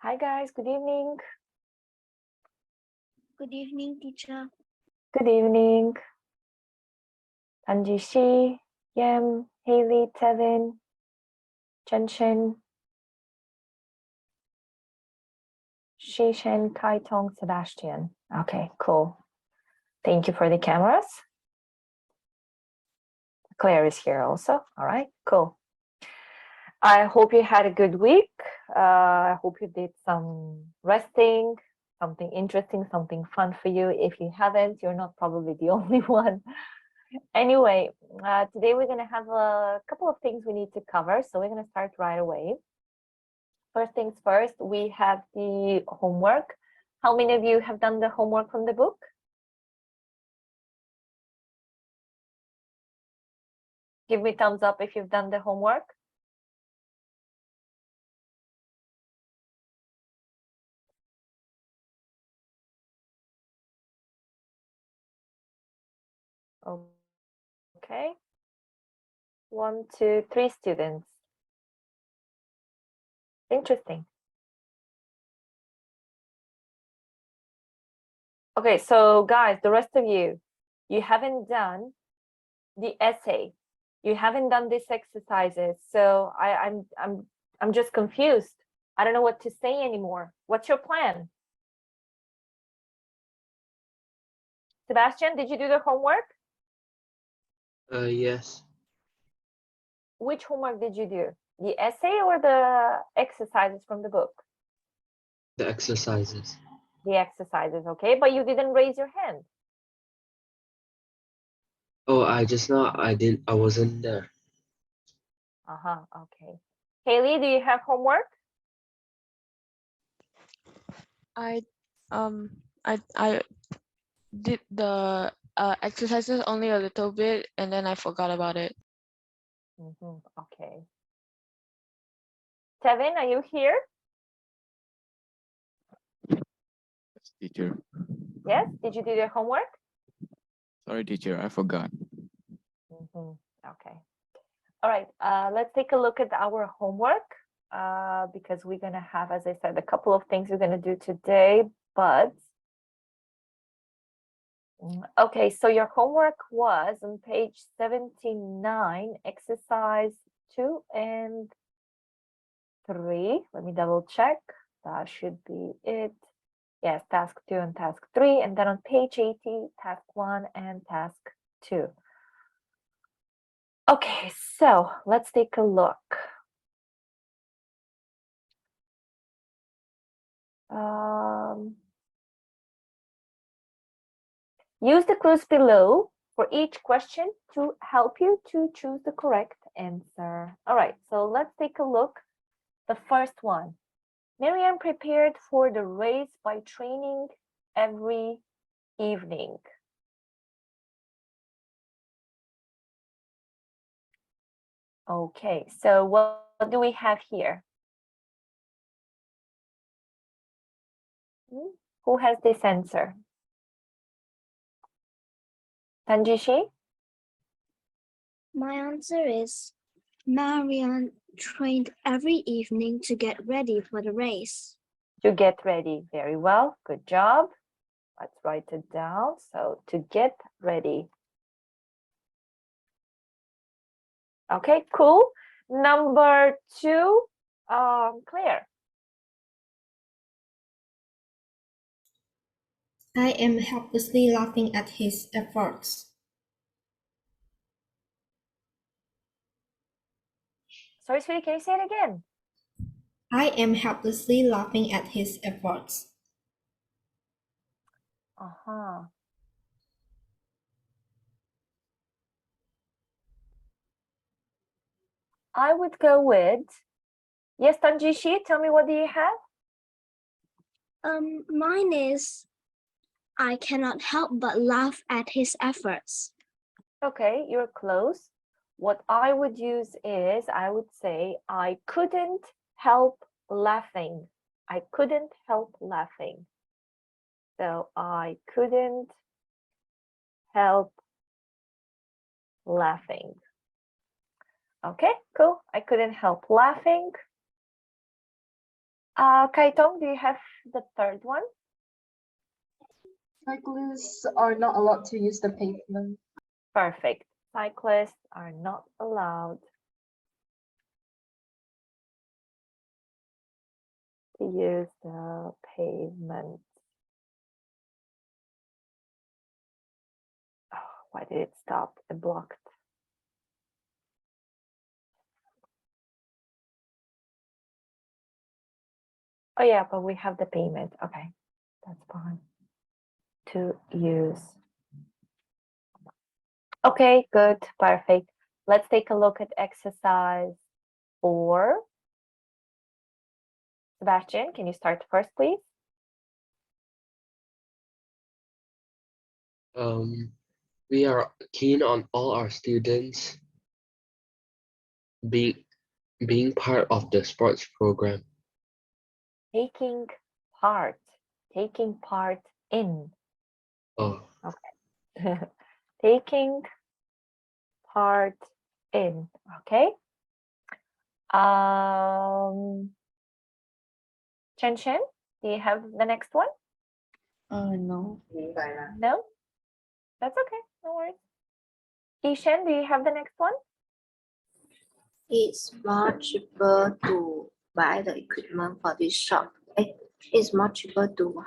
Hi guys, good evening. Good evening, teacher. Good evening. Anji Shi, Yem, Haley, Tevin, Chenshin, Shishen, Kai Tong, Sebastian. Okay, cool. Thank you for the cameras. Claire is here also. All right, cool. I hope you had a good week. I hope you did some resting, something interesting, something fun for you. If you haven't, you're not probably the only one. Anyway, today we're going to have a couple of things we need to cover. So we're going to start right away. First things first, we have the homework. How many of you have done the homework from the book? Give me thumbs up if you've done the homework. Okay. 1, 2, 3 students. Interesting. Okay, so guys, the rest of you, you haven't done the essay. You haven't done these exercises. So I'm just confused. I don't know what to say anymore. What's your plan? Sebastian, did you do the homework? Yes. Which homework did you do? The essay or the exercises from the book? The exercises. The exercises, okay, but you didn't raise your hand. Oh, I wasn't there. Okay. Haley, do you have homework? I did the exercises only a little bit and then I forgot about it. Okay. Tevin, are you here? Yes, teacher. Yes, did you do the homework? Sorry, teacher, I forgot. Okay. All right, let's take a look at our homework because we're going to have, as I said, a couple of things we're going to do today, but okay, so your homework was on page 79, exercise 2 and 3. Let me double check. That should be it. Yes, task 2 and task 3, and then on page 80, task 1 and task 2. Okay, so let's take a look. Use the clues below for each question to help you to choose the correct answer. All right, so let's take a look. The first one. Miriam prepared for the race by training every evening. Okay, so what do we have here? Who has this answer? Tanjishi? My answer is Marianne trained every evening to get ready for the race. To get ready. Very well. Good job. Let's write it down. So to get ready. Okay, cool. Number 2, Claire. I am helplessly laughing at his efforts. Sorry, sweetie, can you say it again? I am helplessly laughing at his efforts. I would go with, yes, Tanjishi, tell me, what do you have? Mine is I cannot help but laugh at his efforts. Okay, you're close. What I would use is, I would say, I couldn't help laughing. I couldn't help laughing. So I couldn't help laughing. Okay, cool. I couldn't help laughing. Kaitong, do you have the third one? Cyclists are not allowed to use the pavement. Perfect. Cyclists are not allowed to use the pavement. Oh, why did it stop? It blocked. Oh yeah, but we have the payment. Okay, that's fine. To use. Okay, good, perfect. Let's take a look at exercise 4. Sebastian, can you start first, please? We are keen on all our students being part of the sports program. Taking part in. Oh, Taking part in. Okay. Chen Chen, do you have the next one? No. No? That's okay, no worries. Ishan, do you have the next one? It's more cheaper to buy the equipment for this shop. It's more cheaper to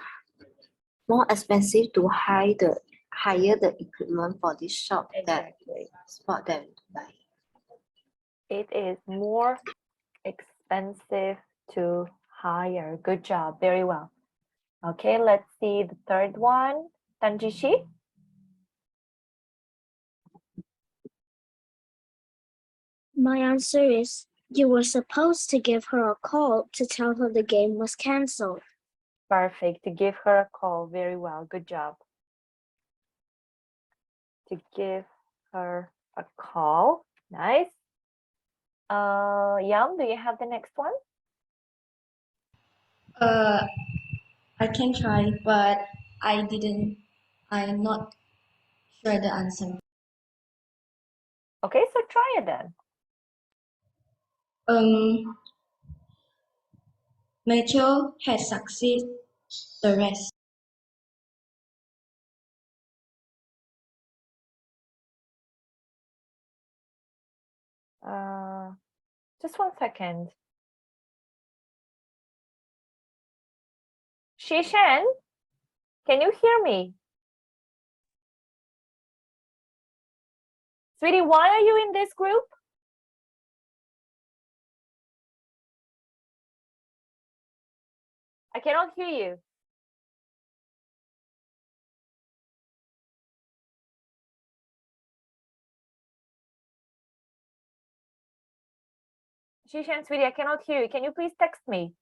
more expensive to hire the equipment for this shop Exactly. for them to buy. It is more expensive to hire. Good job, very well. Okay, let's see the third one. Tanjishi? My answer is you were supposed to give her a call to tell her the game was cancelled. Perfect, to give her a call. Very well, good job. To give her a call. Nice. Yam, do you have the next one? I can try, but I'm not sure the answer. Okay, so try it then. Matthew has succeeded the rest. Just 1 second. Shishan, can you hear me? Sweetie, why are you in this group? I cannot hear you. Shishan, sweetie, I cannot hear you. Can you please text me?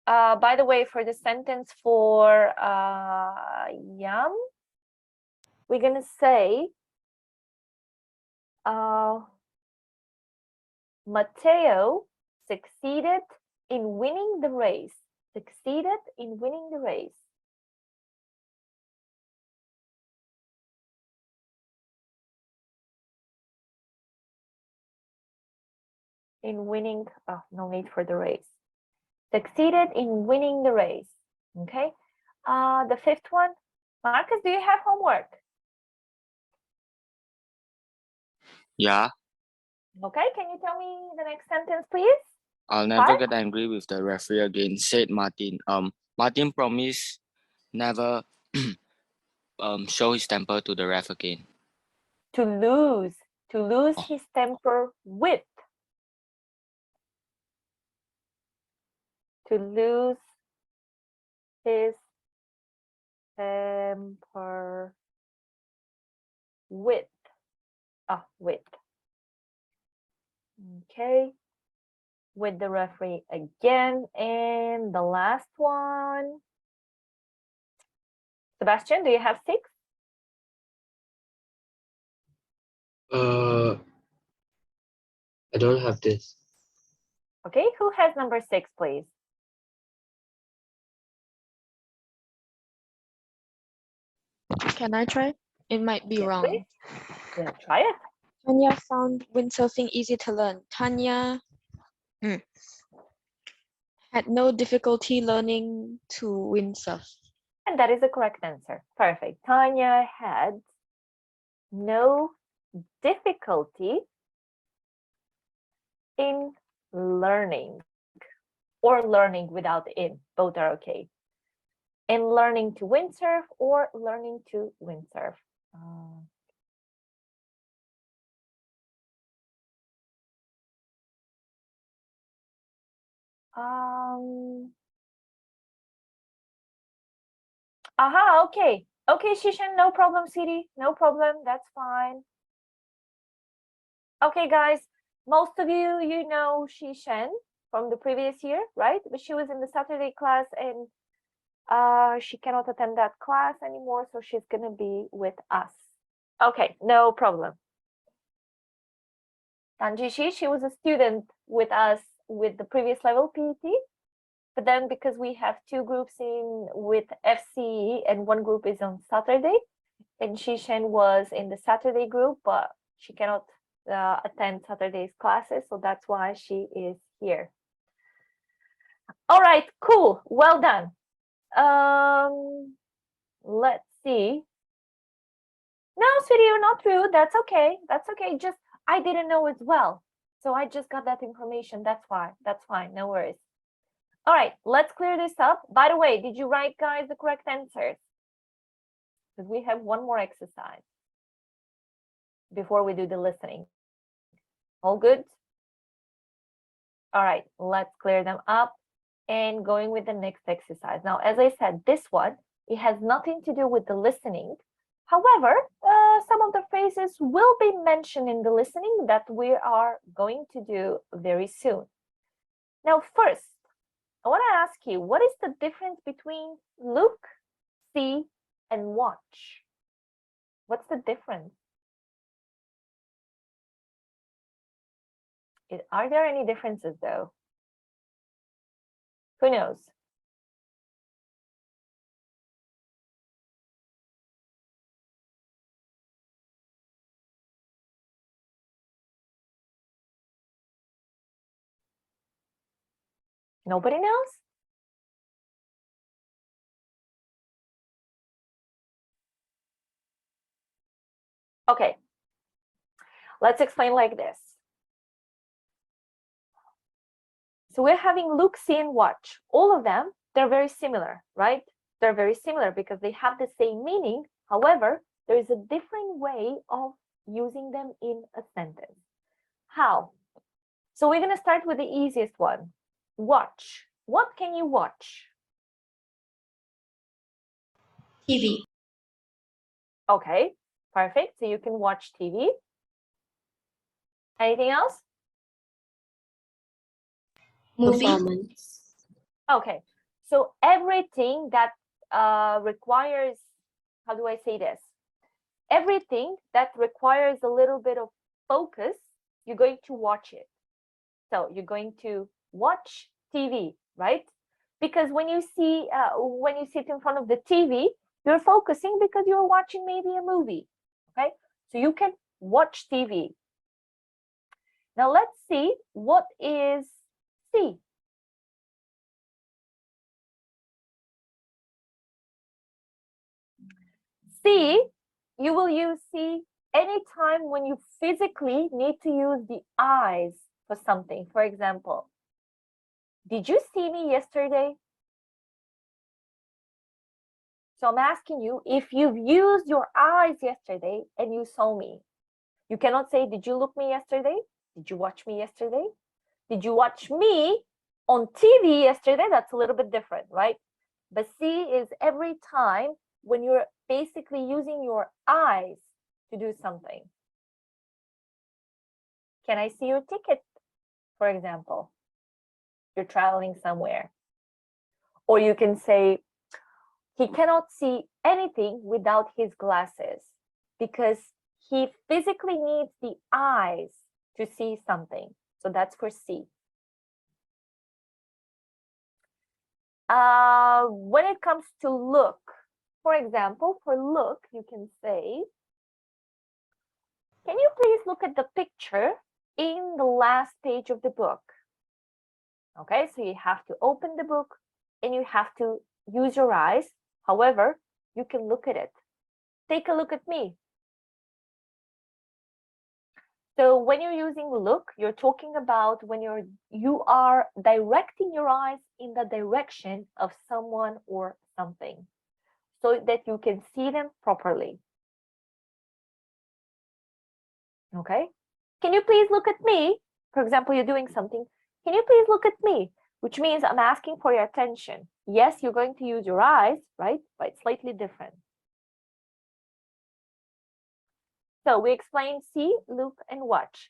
By the way, for the sentence for Yam, we're gonna say Matteo succeeded in winning the race. Succeeded in winning the race. In winning, oh, no need for the race. Succeeded in winning the race. Okay. The fifth one, Marcus, do you have homework? Yeah, Okay, can you tell me the next sentence, please? I'll never Five? get angry with the referee again, said Martin. Martin promised never show his temper to the ref again. To lose his temper with. To lose his temper with. With. Okay. With the referee again. And the last one. Sebastian, do you have 6? I don't have this. Okay, who has number 6, please? Can I try? It might be Yes, wrong. please. Yeah, try it. Tanya found windsurfing easy to learn. Tanya had no difficulty learning to windsurf. And that is the correct answer. Perfect. Tanya had no difficulty in learning, or learning without in. Both are okay. In learning to windsurf or learning to windsurf. Aha, okay. Okay, Shishan, no problem, Siri. No problem, that's fine. Okay, guys, most of you, you know Shishan from the previous year, right? But she was in the Saturday class and she cannot attend that class anymore, so she's gonna be with us. Okay, no problem. Tanjishi, she was a student with us with the previous level PET, but then because we have two groups in with FCE and one group is on Saturday, and Shishan was in the Saturday group, but she cannot attend Saturday's classes, so that's why she is here. All right, cool, well done. Let's see. No, sweetie, you're not rude. That's okay. That's okay. Just I didn't know as well, so I just got that information. That's why. That's fine. No worries. All right, let's clear this up. By the way, did you write, guys, the correct answers? Because we have one more exercise before we do the listening. All good? All right, let's clear them up and going with the next exercise. Now, as I said, this one, it has nothing to do with the listening. However, some of the phrases will be mentioned in the listening that we are going to do very soon. Now, first, I want to ask you, what is the difference between look, see, and watch? What's the difference? Are there any differences though? Who knows? Nobody knows? Okay, let's explain like this. So we're having look, see, and watch. All of them, they're very similar, right? They're very similar because they have the same meaning. However, there is a different way of using them in a sentence. How? So we're going to start with the easiest one. Watch. What can you watch? TV, Okay, perfect. So you can watch TV. Anything else? movie, Performance. Okay, so everything that requires, how do I say this? Everything that requires a little bit of focus, you're going to watch it. So you're going to watch TV, right? Because when you sit in front of the TV, you're focusing because you're watching maybe a movie, okay? So you can watch TV. Now let's see, what is see? See, you will use see anytime when you physically need to use the eyes for something. For example, did you see me yesterday? So I'm asking you, if you've used your eyes yesterday and you saw me, you cannot say, did you look me yesterday? Did you watch me yesterday? Did you watch me on TV yesterday? That's a little bit different, right? But see is every time when you're basically using your eyes to do something. Can I see your ticket, for example? You're traveling somewhere. Or you can say, he cannot see anything without his glasses because he physically needs the eyes to see something. So that's for see. When it comes to look, For example, for look, you can say, can you please look at the picture in the last page of the book? Okay, so you have to open the book and you have to use your eyes. However, you can look at it. Take a look at me. So when you're using look, you're talking about when you are directing your eyes in the direction of someone or something so that you can see them properly. Okay? Can you please look at me? For example, you're doing something. Can you please look at me? Which means I'm asking for your attention. Yes, you're going to use your eyes, right? But it's slightly different. So we explained see, look, and watch.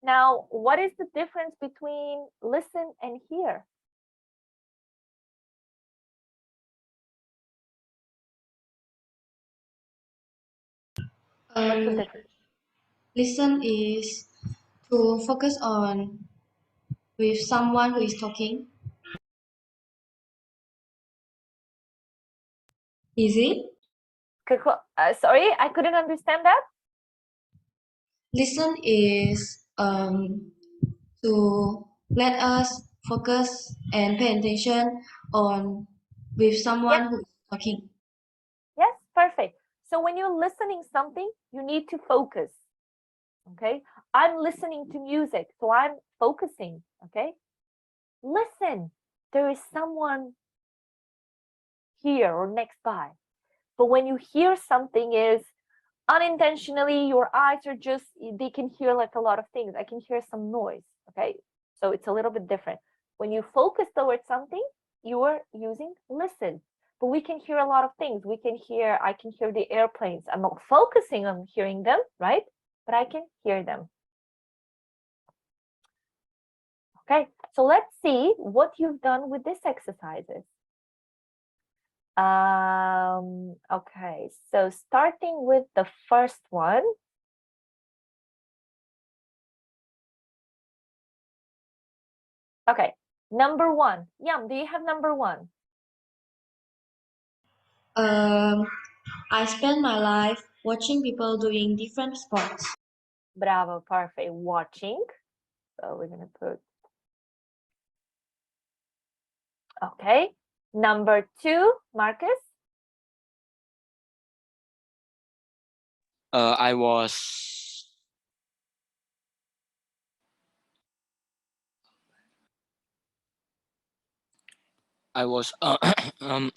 Now, what is the difference between listen and hear? What's the difference? Listen is to focus on with someone who is talking. Is it? Sorry, I couldn't understand that. Listen is to let us focus and pay attention on with someone Yes. who is talking. Yes, perfect. So when you're listening something, you need to focus. Okay, I'm listening to music, so I'm focusing. Okay, listen, there is someone here or next by. But when you hear something is unintentionally, your eyes are just, they can hear like a lot of things. I can hear some noise. Okay, so it's a little bit different. When you focus towards something, you are using listen. But we can hear a lot of things. I can hear the airplanes. I'm not focusing on hearing them, right? But I can hear them. Okay, so let's see what you've done with these exercises. Okay, so starting with the first one. Okay, number one. Yam, do you have number one? I spend my life watching people doing different sports. Bravo, perfect. Watching. So we're gonna put. Okay, number two, Marcus. I was um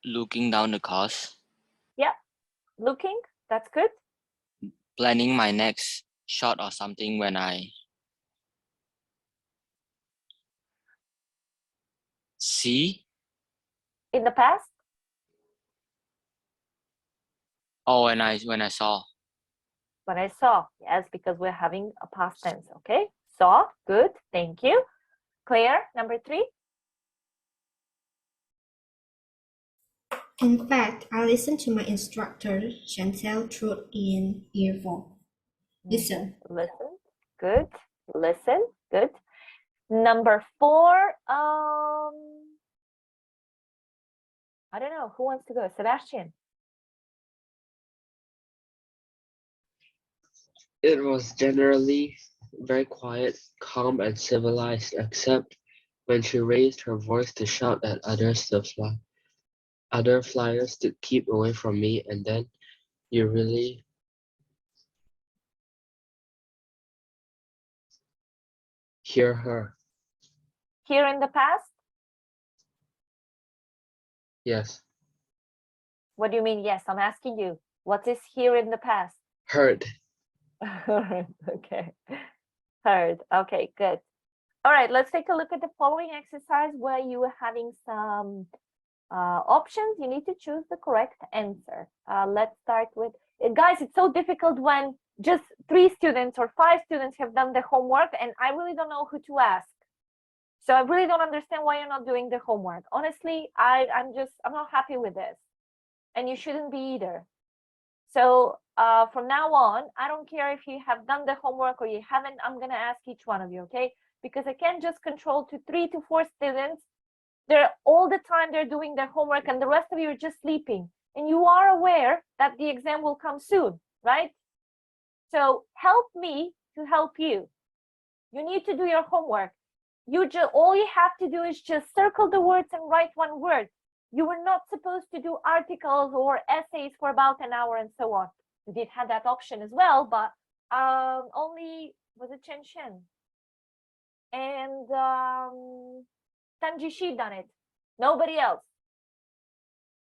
looking down the course, Yeah, looking. That's good. planning my next shot or something when I see In the past. or when I saw. When I saw. Yes, because we're having a past tense. Okay, saw. Good. Thank you. Claire, number three. In fact, I listen to my instructor, Chantel, through in earphone. Listen. Listen. Good. Listen. Good. Number four. I don't know who wants to go. Sebastian. It was generally very quiet, calm, and civilized, except when she raised her voice to shout at other flyers to keep away from me, and then you really hear her. Here in the past. Yes, What do you mean? Yes, I'm asking you. What is here in the past? heard. Okay. Heard. Okay, good. All right, let's take a look at the following exercise where you are having some options. You need to choose the correct answer. Let's start with, guys, it's so difficult when just 3 students or 5 students have done the homework and I really don't know who to ask. So I really don't understand why you're not doing the homework. Honestly, I'm not happy with this. And you shouldn't be either. So from now on, I don't care if you have done the homework or you haven't, I'm gonna ask each one of you, okay? because I can't just control to 3 to 4 students. They're all the time they're doing their homework and the rest of you are just sleeping. And you are aware that the exam will come soon, right? So help me to help you. You need to do your homework. All you have to do is just circle the words and write one word. You were not supposed to do articles or essays for about an hour and so on. You did have that option as well, but only was it Chen Shen and Tanjishi done it. Nobody else.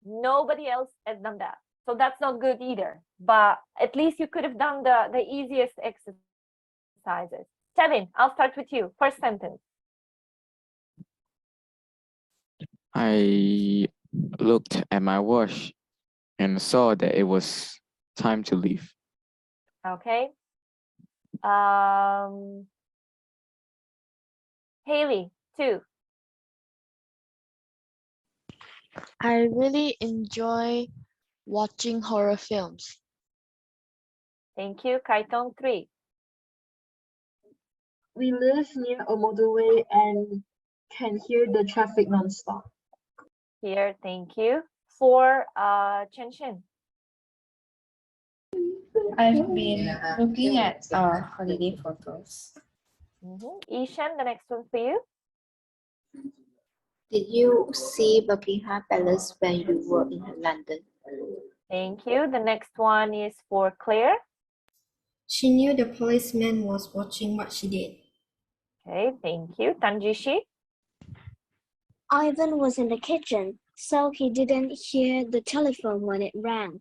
Nobody else has done that. So that's not good either. But at least you could have done the easiest exercises. Tevin, I'll start with you. First sentence. I looked at my watch and saw that it was time to leave. Okay. Haley, 2. I really enjoy watching horror films. Thank you. Kaitong, 3. We live near a motorway and can hear the traffic nonstop. Here, thank you. 4, Chen Shen. I've been looking at holiday photos. Ishan, the next one for you. Did you see Buckingham Palace when you were in London? Thank you. The next one is for Claire. She knew the policeman was watching what she did. Okay, thank you. Tanjishi. Ivan was in the kitchen, so he didn't hear the telephone when it rang.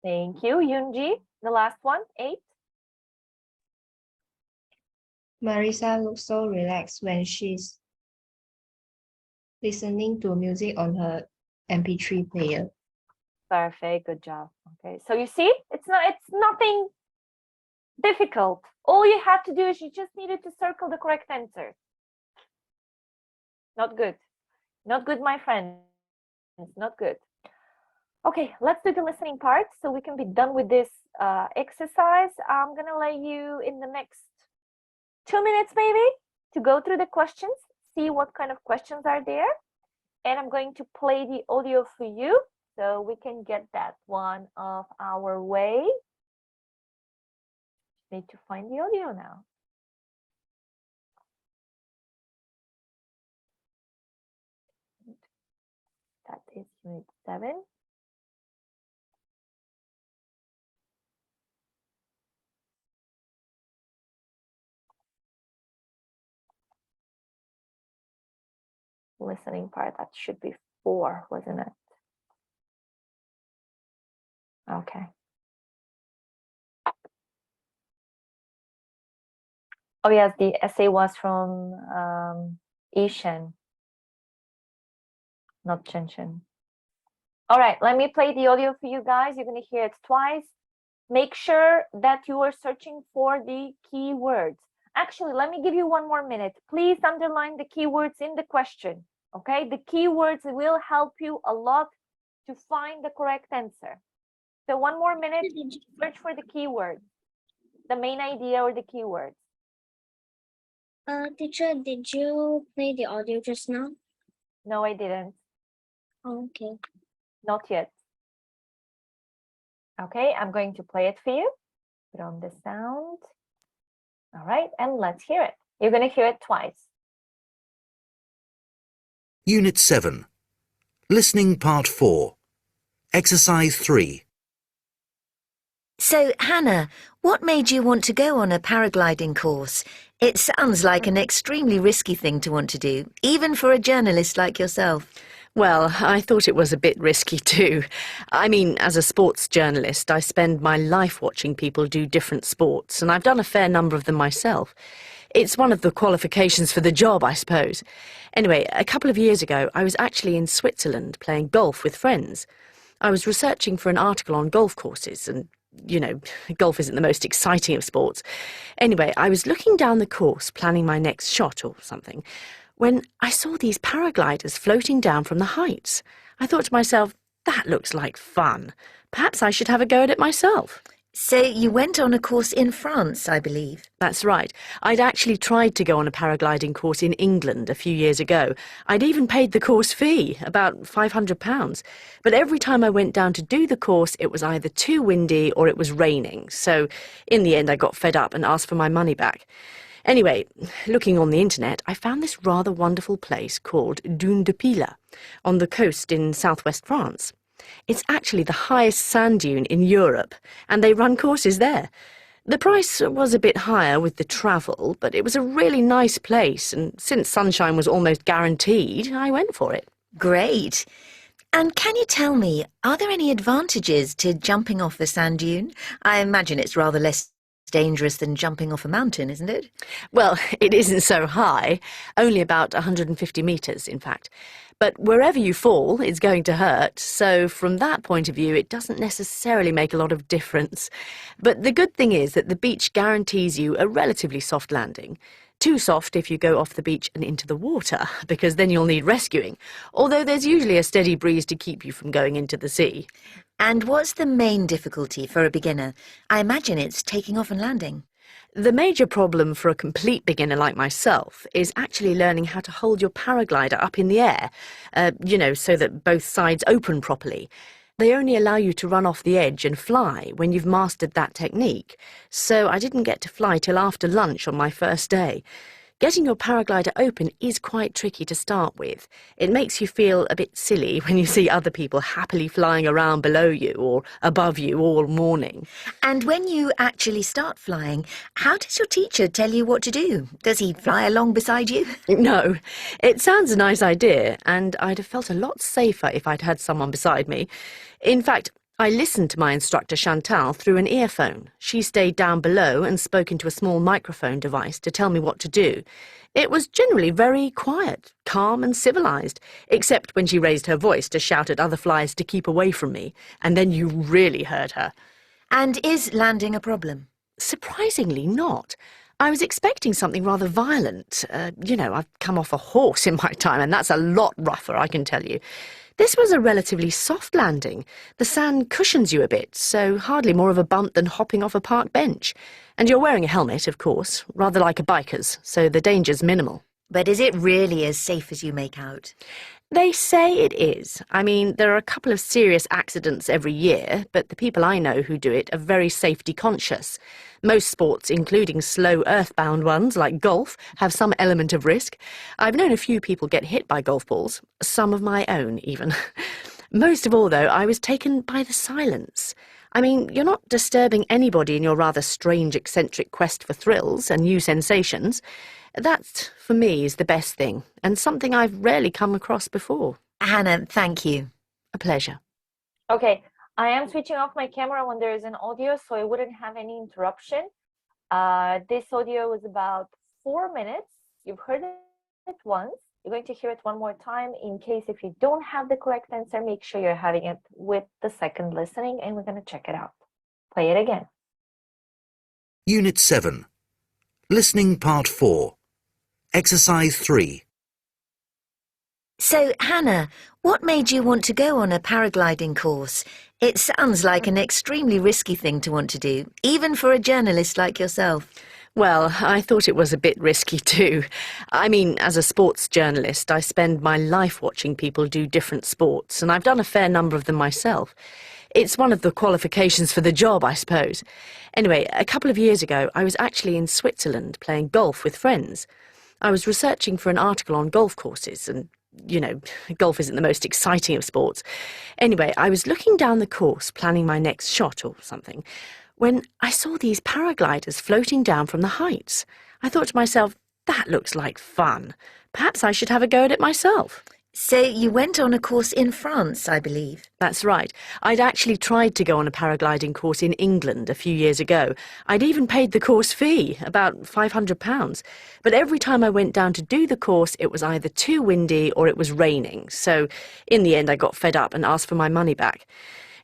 Thank you. Yunji, the last one, 8. Marisa looks so relaxed when she's listening to music on her MP3 player. Perfect, good job. Okay, so you see, it's nothing difficult. All you have to do is you just needed to circle the correct answer. Not good. Not good, my friends. Not good. Okay, let's do the listening part so we can be done with this exercise. I'm gonna let you in the next 2 minutes maybe to go through the questions, see what kind of questions are there. And I'm going to play the audio for you so we can get that one off our way. Need to find the audio now. That is unit 7. Listening part, that should be 4, wasn't it? Okay. Oh yes, the essay was from Ishan, not Chen Chen. All right, let me play the audio for you guys. You're going to hear it twice. Make sure that you are searching for the keywords. Actually, let me give you 1 more minute. Please underline the keywords in the question. Okay, the keywords will help you a lot to find the correct answer. So 1 more minute, search for the keywords, the main idea or the keywords. Teacher, did you play the audio just now? No, I didn't. Oh, okay. Not yet. Okay, I'm going to play it for you. Put on the sound. All right, and let's hear it. You're going to hear it twice. Unit 7. Listening Part 4. Exercise 3. So, Hannah, what made you want to go on a paragliding course? It sounds like an extremely risky thing to want to do, even for a journalist like yourself. Well, I thought it was a bit risky too. I mean, as a sports journalist, I spend my life watching people do different sports, and I've done a fair number of them myself. It's one of the qualifications for the job, I suppose. Anyway, a couple of years ago, I was actually in Switzerland playing golf with friends. I was researching for an article on golf courses, and you know, golf isn't the most exciting of sports. Anyway, I was looking down the course, planning my next shot or something, when I saw these paragliders floating down from the heights. I thought to myself, that looks like fun. Perhaps I should have a go at it myself. So you went on a course in France, I believe. That's right. I'd actually tried to go on a paragliding course in England a few years ago. I'd even paid the course fee, about £500. But every time I went down to do the course, it was either too windy or it was raining. So in the end, I got fed up and asked for my money back. Anyway, looking on the internet, I found this rather wonderful place called Dunville on the coast in southwest France. It's actually the highest sand dune in Europe, and they run courses there. The price was a bit higher with the travel, but it was a really nice place, and since sunshine was almost guaranteed, I went for it. Great. And can you tell me, are there any advantages to jumping off the sand dune? I imagine it's rather less dangerous than jumping off a mountain, isn't it? Well, it isn't so high, only about 150 metres, in fact. But wherever you fall, it's going to hurt, so from that point of view, it doesn't necessarily make a lot of difference. But the good thing is that the beach guarantees you a relatively soft landing. Too soft if you go off the beach and into the water, because then you'll need rescuing, although there's usually a steady breeze to keep you from going into the sea. And what's the main difficulty for a beginner? I imagine it's taking off and landing. The major problem for a complete beginner like myself is actually learning how to hold your paraglider up in the air, so that both sides open properly. They only allow you to run off the edge and fly when you've mastered that technique, so I didn't get to fly till after lunch on my first day. Getting your paraglider open is quite tricky to start with. It makes you feel a bit silly when you see other people happily flying around below you or above you all morning. And when you actually start flying, how does your teacher tell you what to do? Does he fly along beside you? No, it sounds a nice idea, and I'd have felt a lot safer if I'd had someone beside me. In fact, I listened to my instructor Chantal through an earphone. She stayed down below and spoke into a small microphone device to tell me what to do. It was generally very quiet, calm and civilised, except when she raised her voice to shout at other flyers to keep away from me, and then you really heard her. And is landing a problem? Surprisingly not. I was expecting something rather violent. I've come off a horse in my time, and that's a lot rougher, I can tell you. This was a relatively soft landing. The sand cushions you a bit, so hardly more of a bump than hopping off a park bench. And you're wearing a helmet, of course, rather like a biker's, so the danger's minimal. But is it really as safe as you make out? They say it is. I mean, there are a couple of serious accidents every year, but the people I know who do it are very safety conscious. Most sports, including slow earthbound ones like golf, have some element of risk. I've known a few people get hit by golf balls, some of my own even. Most of all, though, I was taken by the silence. I mean, you're not disturbing anybody in your rather strange, eccentric quest for thrills and new sensations. That, for me, is the best thing, and something I've rarely come across before. Hannah, thank you. A pleasure. Okay, I am switching off my camera when there is an audio, so I wouldn't have any interruption. This audio was about 4 minutes. You've heard it once. You're going to hear it one more time. In case if you don't have the correct answer, make sure you're having it with the second listening, and we're going to check it out. Play it again. Unit 7. Listening Part 4. Exercise 3. So, Hannah, what made you want to go on a paragliding course? It sounds like an extremely risky thing to want to do, even for a journalist like yourself. Well, I thought it was a bit risky too. I mean, as a sports journalist, I spend my life watching people do different sports, and I've done a fair number of them myself. It's one of the qualifications for the job, I suppose. Anyway, a couple of years ago, I was actually in Switzerland playing golf with friends. I was researching for an article on golf courses, and, golf isn't the most exciting of sports. Anyway, I was looking down the course, planning my next shot or something, when I saw these paragliders floating down from the heights. I thought to myself, that looks like fun. Perhaps I should have a go at it myself. So you went on a course in France, I believe. That's right. I'd actually tried to go on a paragliding course in England a few years ago. I'd even paid the course fee, about £500. But every time I went down to do the course, it was either too windy or it was raining. So in the end, I got fed up and asked for my money back.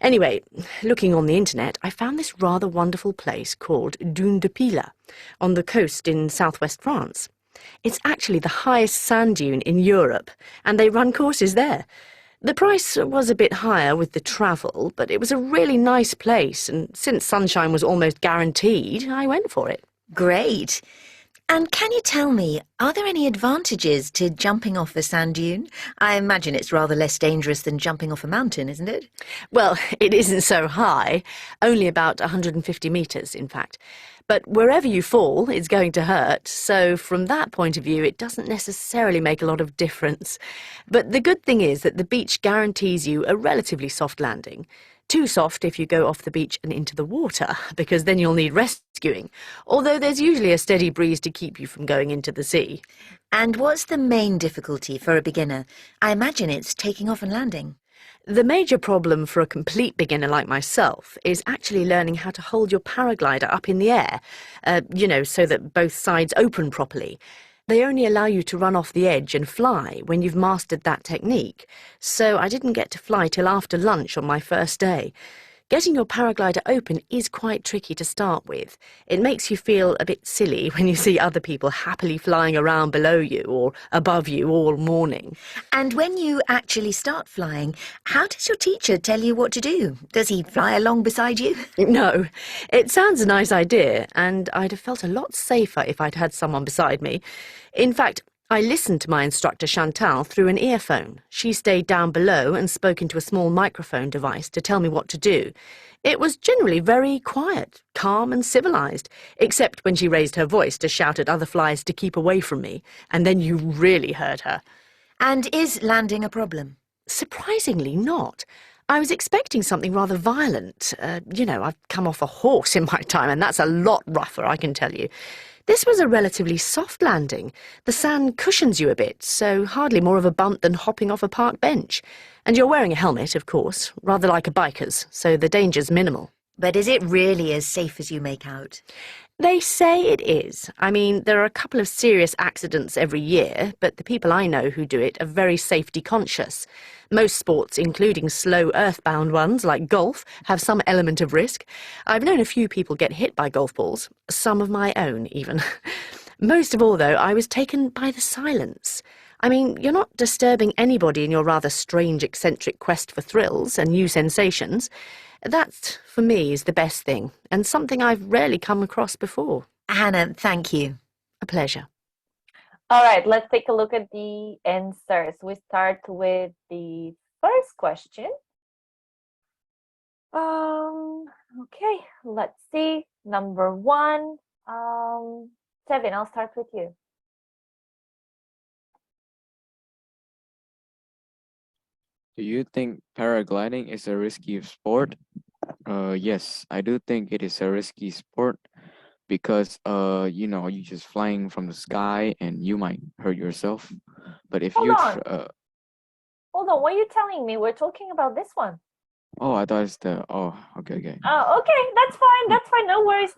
Anyway, looking on the internet, I found this rather wonderful place called Dunville on the coast in southwest France. It's actually the highest sand dune in Europe, and they run courses there. The price was a bit higher with the travel, but it was a really nice place, and since sunshine was almost guaranteed, I went for it. Great. And can you tell me, are there any advantages to jumping off a sand dune? I imagine it's rather less dangerous than jumping off a mountain, isn't it? Well, it isn't so high, only about 150 metres, in fact. But wherever you fall, it's going to hurt, so from that point of view, it doesn't necessarily make a lot of difference. But the good thing is that the beach guarantees you a relatively soft landing. Too soft if you go off the beach and into the water, because then you'll need rescuing, although there's usually a steady breeze to keep you from going into the sea. And what's the main difficulty for a beginner? I imagine it's taking off and landing. The major problem for a complete beginner like myself is actually learning how to hold your paraglider up in the air, so that both sides open properly. They only allow you to run off the edge and fly when you've mastered that technique, so I didn't get to fly till after lunch on my first day. Getting your paraglider open is quite tricky to start with. It makes you feel a bit silly when you see other people happily flying around below you or above you all morning. And when you actually start flying, how does your teacher tell you what to do? Does he fly along beside you? No, it sounds a nice idea, and I'd have felt a lot safer if I'd had someone beside me. In fact, I listened to my instructor Chantal through an earphone. She stayed down below and spoke into a small microphone device to tell me what to do. It was generally very quiet, calm and civilised, except when she raised her voice to shout at other flies to keep away from me, and then you really heard her. And is landing a problem? Surprisingly not. I was expecting something rather violent. I've come off a horse in my time, and that's a lot rougher, I can tell you. This was a relatively soft landing. The sand cushions you a bit, so hardly more of a bump than hopping off a park bench. And you're wearing a helmet, of course, rather like a biker's, so the danger's minimal. But is it really as safe as you make out? They say it is. I mean, there are a couple of serious accidents every year, but the people I know who do it are very safety conscious. Most sports, including slow earthbound ones like golf, have some element of risk. I've known a few people get hit by golf balls, some of my own even. Most of all, though, I was taken by the silence. I mean, you're not disturbing anybody in your rather strange, eccentric quest for thrills and new sensations. That, for me, is the best thing, and something I've rarely come across before. Hannah, thank you. A pleasure. All right, let's take a look at the answers. We start with the first question. Okay, let's see. Number 1. Sevin, I'll start with you. Do you think paragliding is a risky sport? Yes, I do think it is a risky sport because you're just flying from the sky and you might hurt yourself. But if Hold you on. Hold on, what are you telling me? We're talking about this one. oh, I thought it's okay. Oh, okay, that's fine, no worries.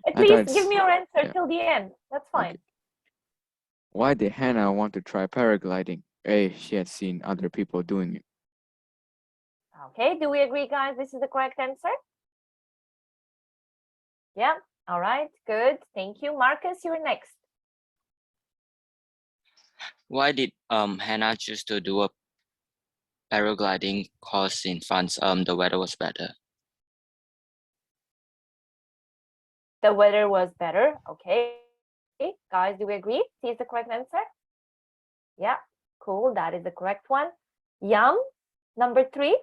At I thought least give it's- me your answer yeah. till the end. That's fine. Okay. Why did Hannah want to try paragliding? A, she had seen other people doing it. Okay, do we agree, guys? This is the correct answer? Yeah, all right, good. Thank you. Marcus, you're next. Why did Hannah choose to do a paragliding course in France? The weather was better. The weather was better. Okay. Guys, do we agree? C is the correct answer? Yeah, cool. That is the correct one. Yum, number 3.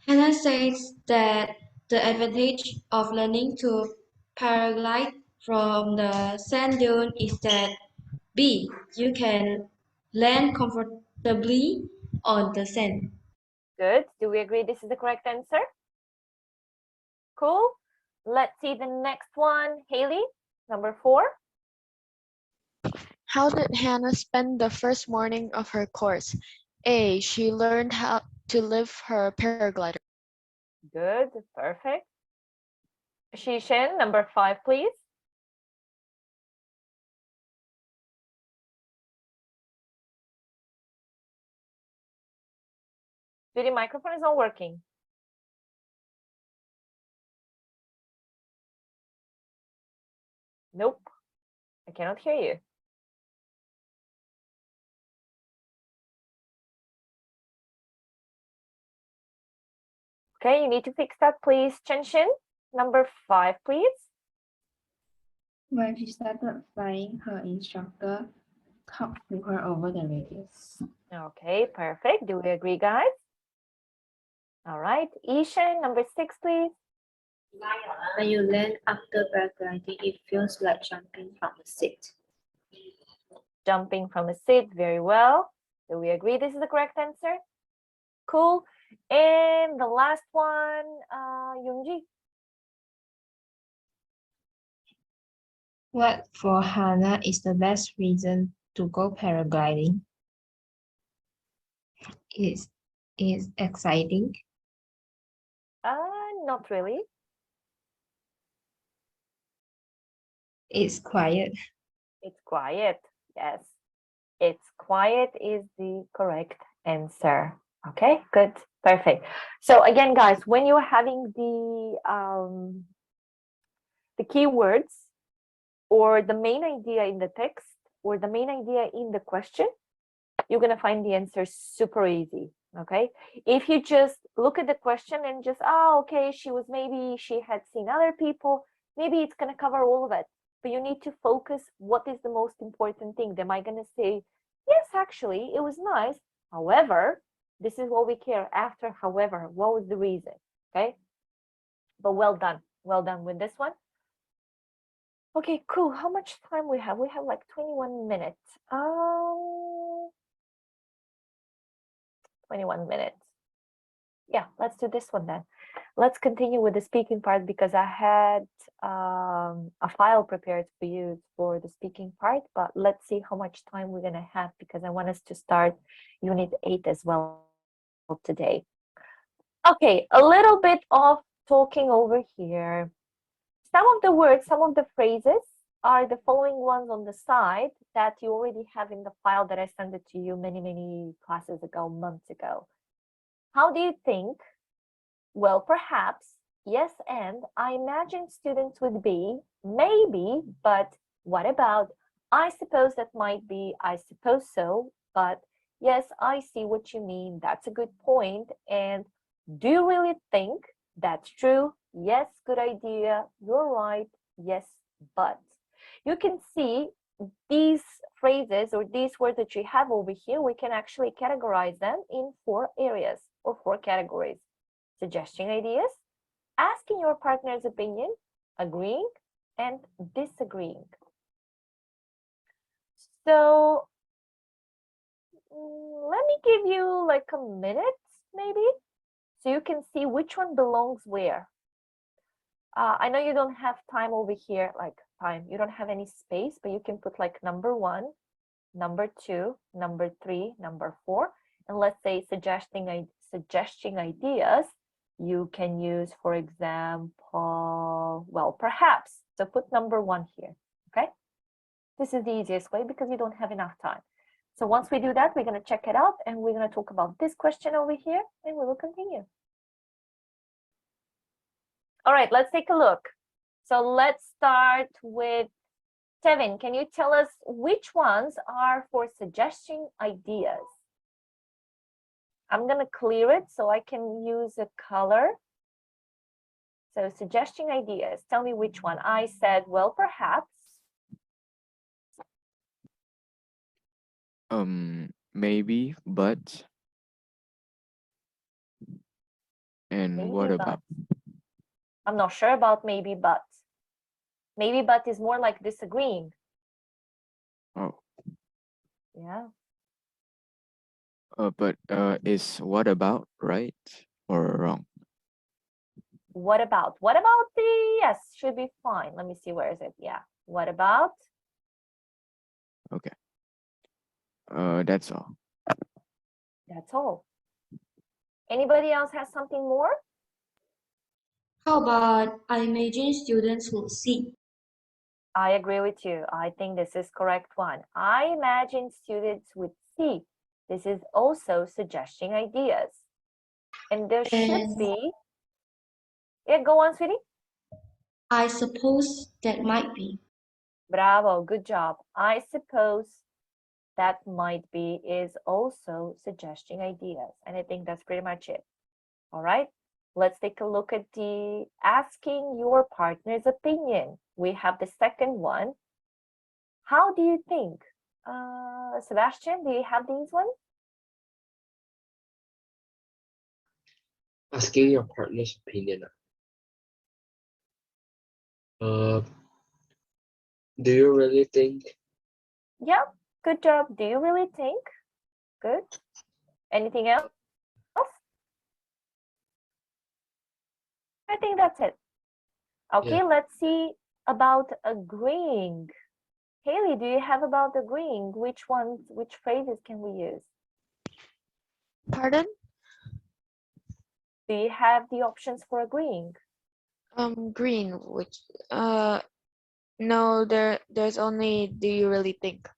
Hannah says that the advantage of learning to paraglide from the sand dune is that B, you can land comfortably on the sand. Good. Do we agree this is the correct answer? Cool. Let's see the next one. Haley, number 4. How did Hannah spend the first morning of her course? A. She learned how to lift her paraglider. Good. Perfect. Shishin, number 5, please. The microphone is not working. Nope. I cannot hear you. Okay, you need to fix that, please. Chenshin, number 5, please. When she started flying, her instructor talked to her over the radius. Okay, perfect. Do we agree, guys? All right. Ishan, number 6, please. When you land after paragliding, it feels like jumping from a seat. Jumping from a seat, very well. Do we agree this is the correct answer? Cool. And the last one, Yoonji. What for Hannah is the best reason to go paragliding? Is exciting. Not really. It's quiet. It's quiet. Yes. It's quiet is the correct answer. Okay, good. Perfect. So again, guys, when you're having the keywords or the main idea in the text or the main idea in the question, you're going to find the answer super easy. Okay, if you just look at the question and just, okay, maybe she had seen other people, maybe it's going to cover all of it, but you need to focus what is the most important thing. Am I going to say, yes, actually, it was nice. However, this is what we care after. However, what was the reason? Okay, but well done with this one. Okay, cool. How much time we have? We have like 21 minutes. 21 minutes. Yeah, let's do this one then. Let's continue with the speaking part because I had a file prepared for you for the speaking part, but let's see how much time we're gonna have because I want us to start Unit 8 as well today. Okay, a little bit of talking over here. Some of the words, some of the phrases are the following ones on the side that you already have in the file that I sent it to you many classes ago, months ago. How do you think? Well, perhaps, yes, and I imagine students would be, maybe, but what about? I suppose that might be, I suppose so, but yes, I see what you mean. That's a good point. And do you really think that's true? Yes, good idea. You're right. Yes, but. You can see these phrases or these words that you have over here, we can actually categorize them in 4 areas or 4 categories. Suggesting ideas, asking your partner's opinion, agreeing, and disagreeing. So let me give you like a minute, maybe, so you can see which one belongs where. I know you don't have time over here, like time. You don't have any space, but you can put like number 1, number 2, number 3, number 4, and let's say suggesting ideas. You can use, for example, well, perhaps. So put number 1 here, okay? This is the easiest way because you don't have enough time. So once we do that, we're going to check it out and we're going to talk about this question over here and we will continue. All right, let's take a look. So let's start with Tevin. Can you tell us which ones are for suggesting ideas? I'm going to clear it so I can use a color. So suggesting ideas, tell me which one. I said, well, perhaps. Maybe, but. And Maybe, what about? I'm not sure about maybe, but. Maybe, but is more like disagreeing. Oh. Yeah. But is what about right or wrong? What about? What about the, yes, should be fine. Let me see, where is it? Yeah. What about? Okay. That's all. That's all. Anybody else has something more? How about I imagine students would see? I agree with you. I think this is correct one. I imagine students would see. This is also suggesting ideas. And there should be, yeah, go on, sweetie. I suppose that might be. Bravo, good job. I suppose that might be is also suggesting ideas. And I think that's pretty much it. All right. let's take a look at the asking your partner's opinion. We have the second one. How do you think? Sebastian, do you have these ones? Asking your partner's opinion. Do you really think? Yeah, good job. Do you really think? Good. Anything else? I think that's it. Okay, Yeah. let's see about agreeing. Haley, do you have about agreeing? Which phrases can we use? Pardon? Do you have the options for agreeing? Green, which no, there's only do you really think?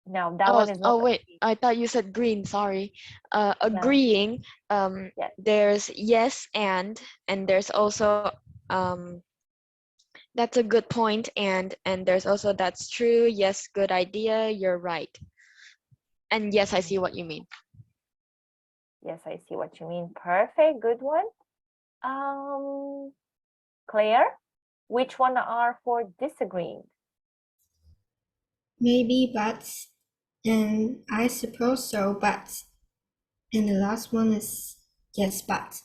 No, that one is not. Oh wait, I thought you said green, sorry. No. Agreeing, Yes. there's yes and there's also that's a good point and there's also that's true, yes, good idea, you're right. And yes, I see what you mean. Yes, I see what you mean. Perfect, good one. Claire, which one are for disagreeing? Maybe, but, and I suppose so, but. And the last one is yes, but.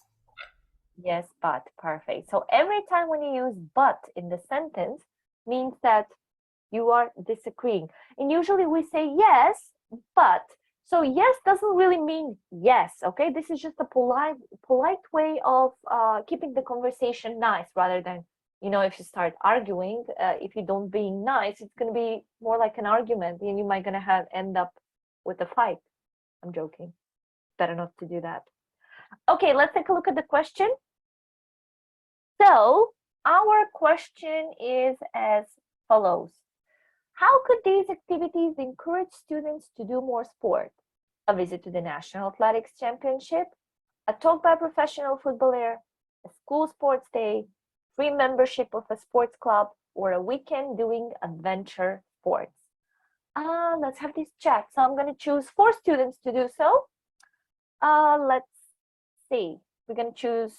Yes, but, perfect. So every time when you use but in the sentence means that you are disagreeing. And usually we say yes, but. So yes doesn't really mean yes, okay? This is just a polite way of keeping the conversation nice rather than, you know, if you start arguing, if you don't being nice, it's going to be more like an argument and you might going to end up with a fight. I'm joking. Better not to do that. Okay, let's take a look at the question. So our question is as follows. How could these activities encourage students to do more sport? A visit to the National Athletics Championship, a talk by a professional footballer, a school sports day, free membership of a sports club, or a weekend doing adventure sports. Let's have this chat. So I'm going to choose 4 students to do so. Let's see. We're going to choose,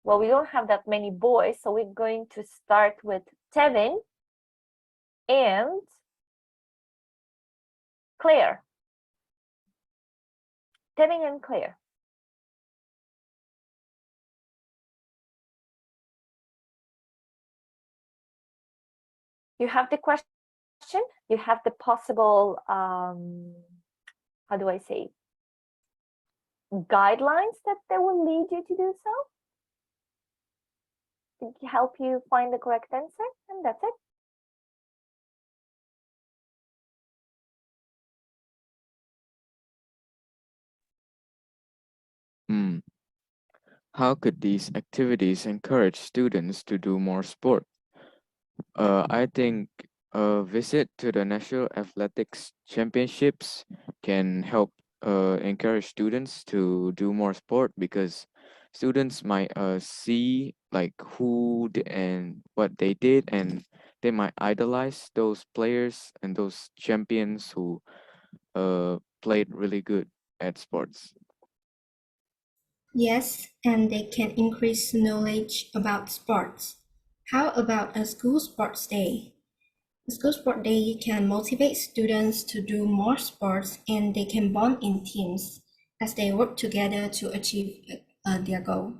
well, we don't have that many boys, so we're going to start with Tevin and Claire. Tevin and Claire. You have the question, you have the possible, how do I say, guidelines that they will lead you to do so. To help you find the correct answer, and that's it. How could these activities encourage students to do more sport? I think a visit to the National Athletics Championships can help encourage students to do more sport because students might see like and what they did, and they might idolize those players and those champions who played really good at sports. Yes, and they can increase knowledge about sports. How about a school sports day? A school sport day can motivate students to do more sports and they can bond in teams as they work together to achieve their goal.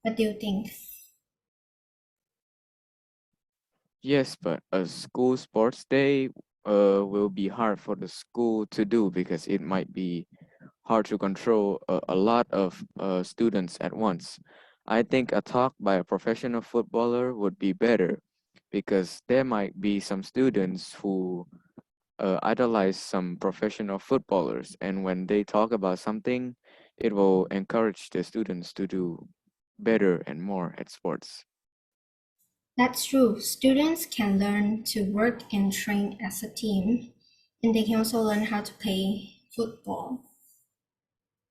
What do you think? Yes, but a school sports day will be hard for the school to do because it might be hard to control a lot of students at once. I think a talk by a professional footballer would be better because there might be some students who idolize some professional footballers, and when they talk about something, it will encourage the students to do better and more at sports. That's true. Students can learn to work and train as a team, and they can also learn how to play football.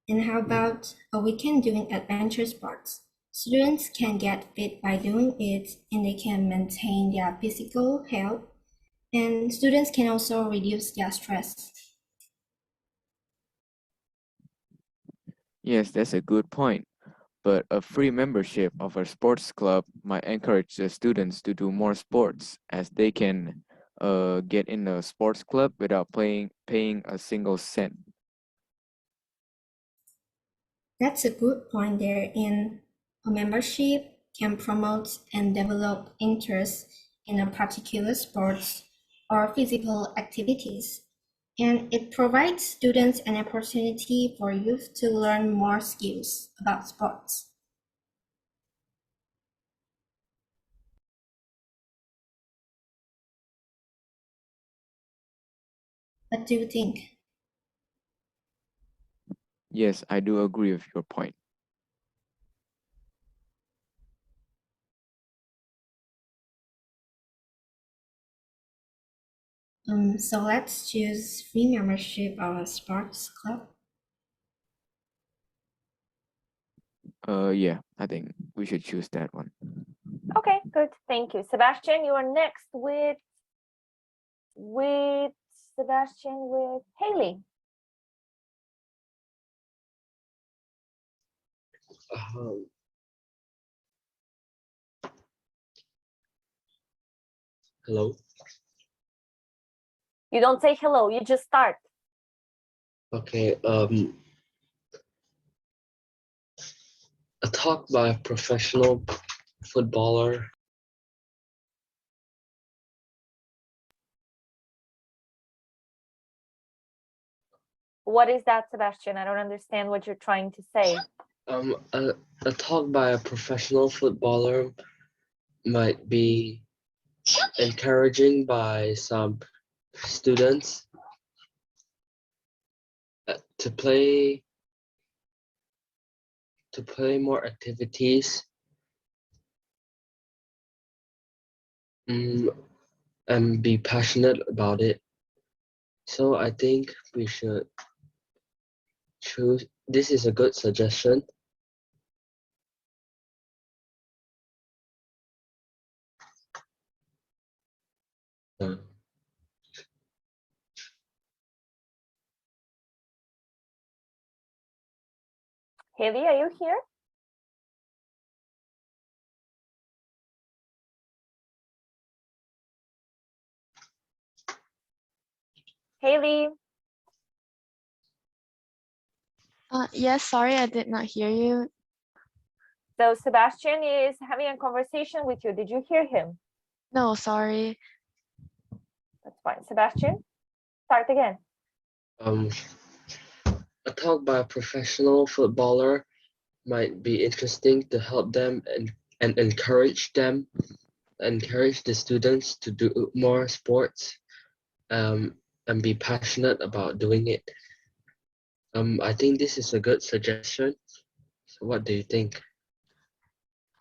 And how about a weekend doing adventure sports? Students can get fit by doing it, and they can maintain their physical health, and students can also reduce their stress. Yes, that's a good point. But a free membership of a sports club might encourage the students to do more sports, as they can get in a sports club without paying a single cent. That's a good point there. In a membership can promote and develop interest in a particular sports or physical activities. And it provides students an opportunity for youth to learn more skills about sports. What do you think? Yes, I do agree with your point. So let's choose free membership of a sports club. Yeah, I think we should choose that one. Okay, good. Thank you. Sebastian, you are next with Haley. Hello. You don't say hello, you just start. Okay. A talk by a professional footballer. What is that, Sebastian? I don't understand what you're trying to say. A talk by a professional footballer might be encouraging by some students to play more activities and be passionate about it. So I think we should choose. This is a good suggestion. Haley, are you here? Haley? Yes, sorry, I did not hear you. So Sebastian is having a conversation with you. Did you hear him? No, sorry. That's fine. Sebastian, start again. A talk by a professional footballer might be interesting to help them and encourage the students to do more sports and be passionate about doing it. I think this is a good suggestion. So what do you think?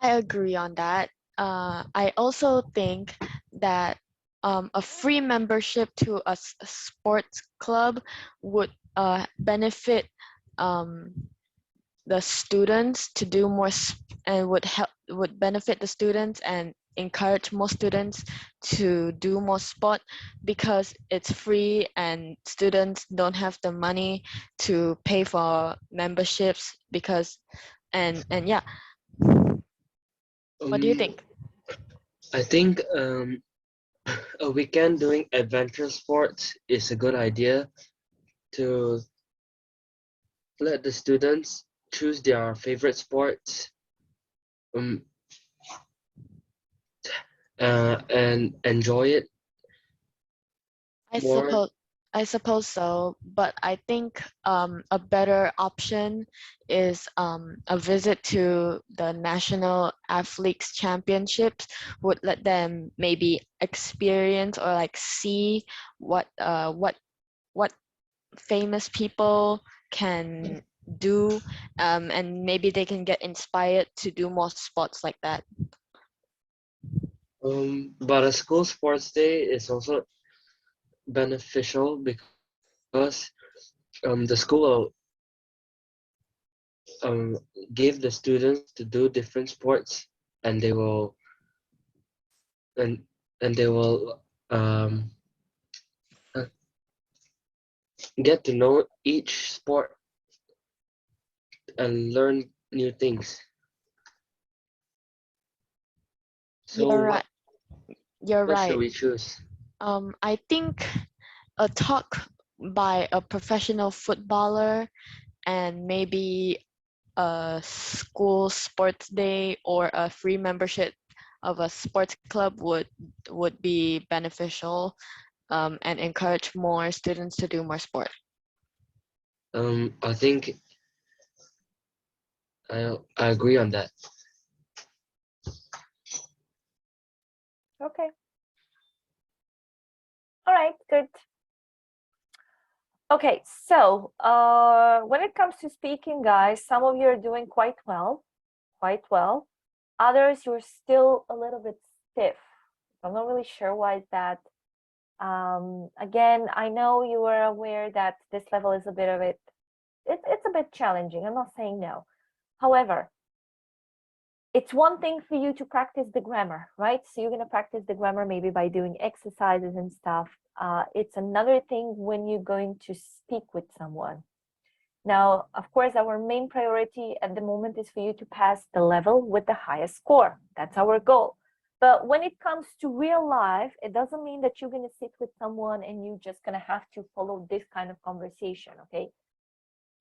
I agree on that. I also think that a free membership to a sports club would benefit the students to do more and would benefit the students and encourage more students to do more sport because it's free and students don't have the money to pay for memberships because and yeah. What do you think? I think a weekend doing adventure sports is a good idea to let the students choose their favorite sports and enjoy it more. I suppose so, but I think a better option is a visit to the National Athletes Championships would let them maybe experience or like see what famous people can do, and maybe they can get inspired to do more sports like that. But a school sports day is also beneficial because the school will give the students to do different sports and they will and they will get to know each sport and learn new things. So You're right. You're what should right. we choose? I think a talk by a professional footballer and maybe a school sports day or a free membership of a sports club would be beneficial and encourage more students to do more sport. I think I agree on that. Okay. All right, good. Okay, so when it comes to speaking, guys, some of you are doing quite well. Others, you're still a little bit stiff. I'm not really sure why is that. Again, I know you are aware that this level is a bit of it's a bit challenging. I'm not saying no. However, it's one thing for you to practice the grammar, right? So you're going to practice the grammar maybe by doing exercises and stuff. It's another thing when you're going to speak with someone. Now, of course, our main priority at the moment is for you to pass the level with the highest score. That's our goal. But when it comes to real life, it doesn't mean that you're going to sit with someone and you're just going to have to follow this kind of conversation, okay?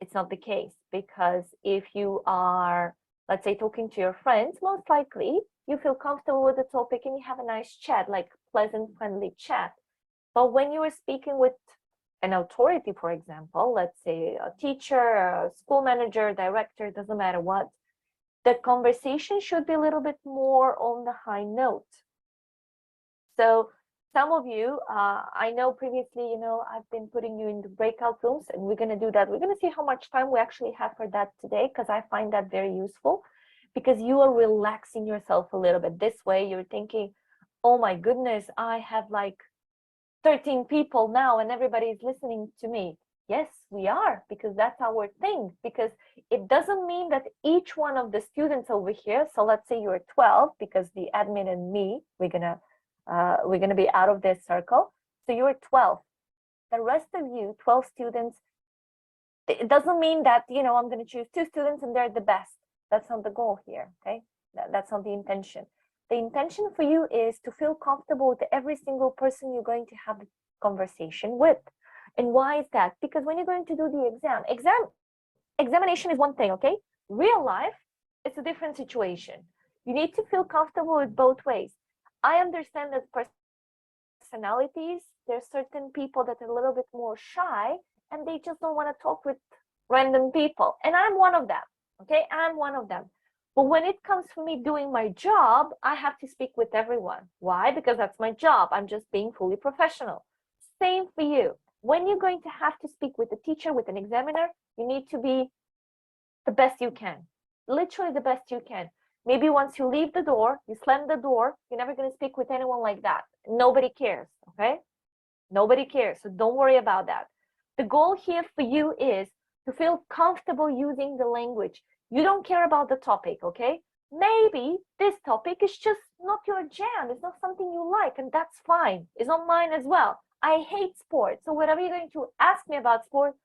It's not the case, because if you are, let's say, talking to your friends, most likely you feel comfortable with the topic and you have a nice chat, like pleasant, friendly chat. But when you are speaking with an authority, for example, let's say a teacher, a school manager, director, doesn't matter what, the conversation should be a little bit more on the high note. So some of you, I know previously, I've been putting you in the breakout rooms, and we're going to do that. We're going to see how much time we actually have for that today, because I find that very useful, because you are relaxing yourself a little bit. This way you're thinking, oh my goodness, I have like 13 people now and everybody is listening to me. Yes, we are, because that's our thing. Because it doesn't mean that each one of the students over here, so let's say you're 12, because the admin and me, we're gonna be out of this circle. So you're 12. The rest of you, 12 students, it doesn't mean that, I'm going to choose 2 students and they're the best. That's not the goal here, okay? That's not the intention. The intention for you is to feel comfortable with every single person you're going to have a conversation with. And why is that? Because when you're going to do the examination is one thing, okay? Real life, it's a different situation. You need to feel comfortable with both ways. I understand that personalities, there's certain people that are a little bit more shy and they just don't want to talk with random people. And I'm one of them, okay? I'm one of them. But when it comes for me doing my job, I have to speak with everyone. Why? Because that's my job. I'm just being fully professional. Same for you. When you're going to have to speak with a teacher, with an examiner, you need to be the best you can. Literally the best you can. Maybe once you leave the door, you slam the door, you're never going to speak with anyone like that. Nobody cares, okay? Nobody cares, so don't worry about that. The goal here for you is to feel comfortable using the language. You don't care about the topic, okay? Maybe this topic is just not your jam. It's not something you like, and that's fine. It's not mine as well. I hate sports, so whatever you're going to ask me about sports,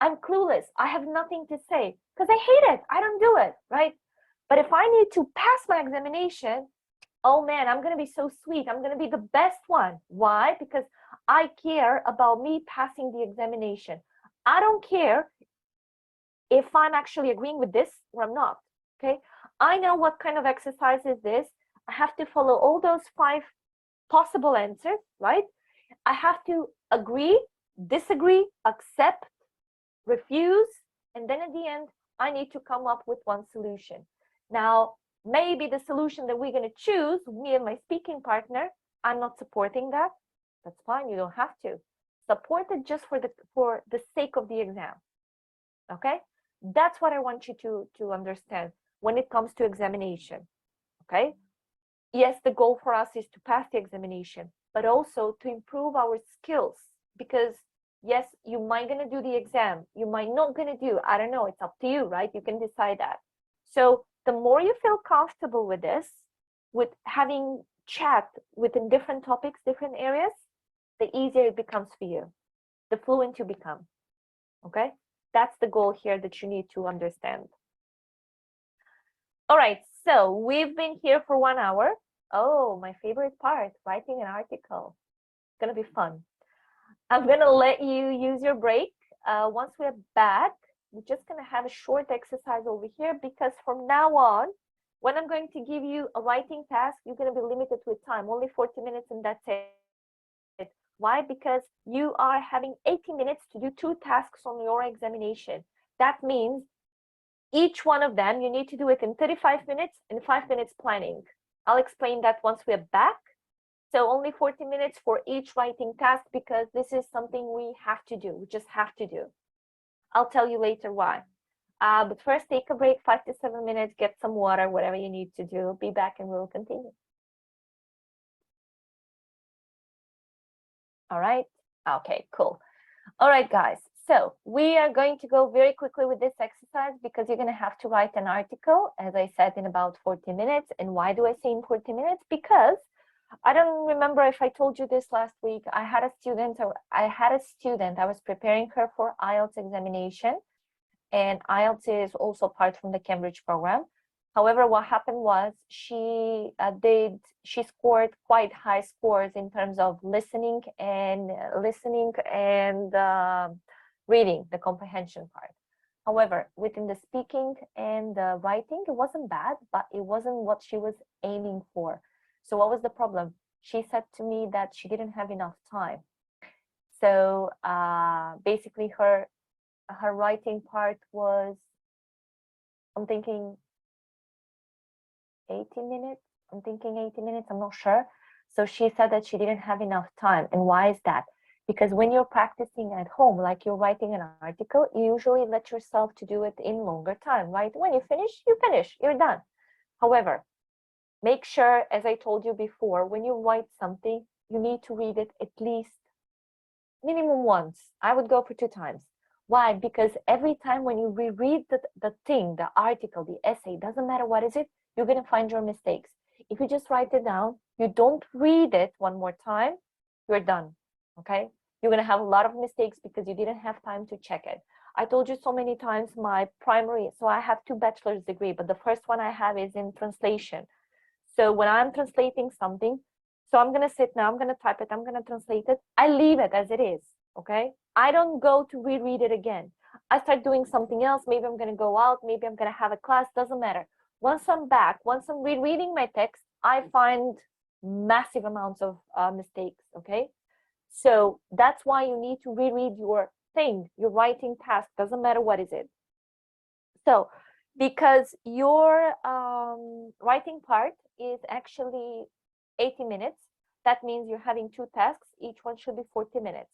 I'm clueless. I have nothing to say because I hate it. I don't do it, right? But if I need to pass my examination, oh man, I'm going to be so sweet. I'm going to be the best one. Why? Because I care about me passing the examination. I don't care if I'm actually agreeing with this or I'm not, okay? I know what kind of exercise is this. I have to follow all those 5 possible answers, right? I have to agree, disagree, accept, refuse, and then at the end, I need to come up with one solution. Now, maybe the solution that we're going to choose, me and my speaking partner, I'm not supporting that. That's fine. You don't have to support it just for the sake of the exam. Okay, that's what I want you to understand when it comes to examination. Okay, yes, the goal for us is to pass the examination, but also to improve our skills, because yes, you might gonna do the exam, you might not gonna do, I don't know, it's up to you, right? You can decide that. So the more you feel comfortable with this, with having chat within different topics, different areas, the easier it becomes for you, the fluent you become. Okay, That's the goal here that you need to understand. All right, so we've been here for 1 hour. Oh, my favorite part, writing an article. It's gonna be fun. I'm gonna let you use your break. Once we're back, we're just gonna have a short exercise over here because from now on, when I'm going to give you a writing task, you're gonna be limited with time, only 40 minutes and that's it. Why? Because you are having 80 minutes to do 2 tasks on your examination. That means each one of them, you need to do it in 35 minutes and 5 minutes planning. I'll explain that once we're back. So only 40 minutes for each writing task because this is something we have to do. We just have to do. I'll tell you later why. But first, take a break, 5 to 7 minutes, get some water, whatever you need to do. Be back and we'll continue. All right. Okay, cool. All right, guys. So we are going to go very quickly with this exercise because you're going to have to write an article, as I said, in about 40 minutes. And why do I say in 40 minutes? Because I don't remember if I told you this last week. I had a student, I was preparing her for IELTS examination, and IELTS is also part from the Cambridge program. However, what happened was she scored quite high scores in terms of listening and reading, the comprehension part. However, within the speaking and the writing, it wasn't bad, but it wasn't what she was aiming for. So what was the problem? She said to me that she didn't have enough time. So basically her writing part was, I'm thinking 80 minutes. I'm not sure. So she said that she didn't have enough time. And why is that? Because when you're practicing at home, like you're writing an article, you usually let yourself to do it in longer time, right? When you finish, you're done. However, make sure, as I told you before, when you write something, you need to read it at least minimum once. I would go for 2 times. Why? Because every time when you reread the thing, the article, the essay, doesn't matter what is it, you're going to find your mistakes. If you just write it down, you don't read it one more time, you're done, okay? You're going to have a lot of mistakes because you didn't have time to check it. I told you so many times my primary, so I have 2 bachelor's degree, but the first one I have is in translation. So when I'm translating something, so I'm going to sit now, I'm going to type it, I'm going to translate it. I leave it as it is, okay? I don't go to reread it again. I start doing something else. Maybe I'm going to go out. Maybe I'm going to have a class. Doesn't matter. Once I'm back, once I'm rereading my text, I find massive amounts of mistakes, okay? So that's why you need to reread your thing, your writing task. Doesn't matter what is it. So because your writing part is actually 80 minutes, that means you're having 2 tasks. Each one should be 40 minutes.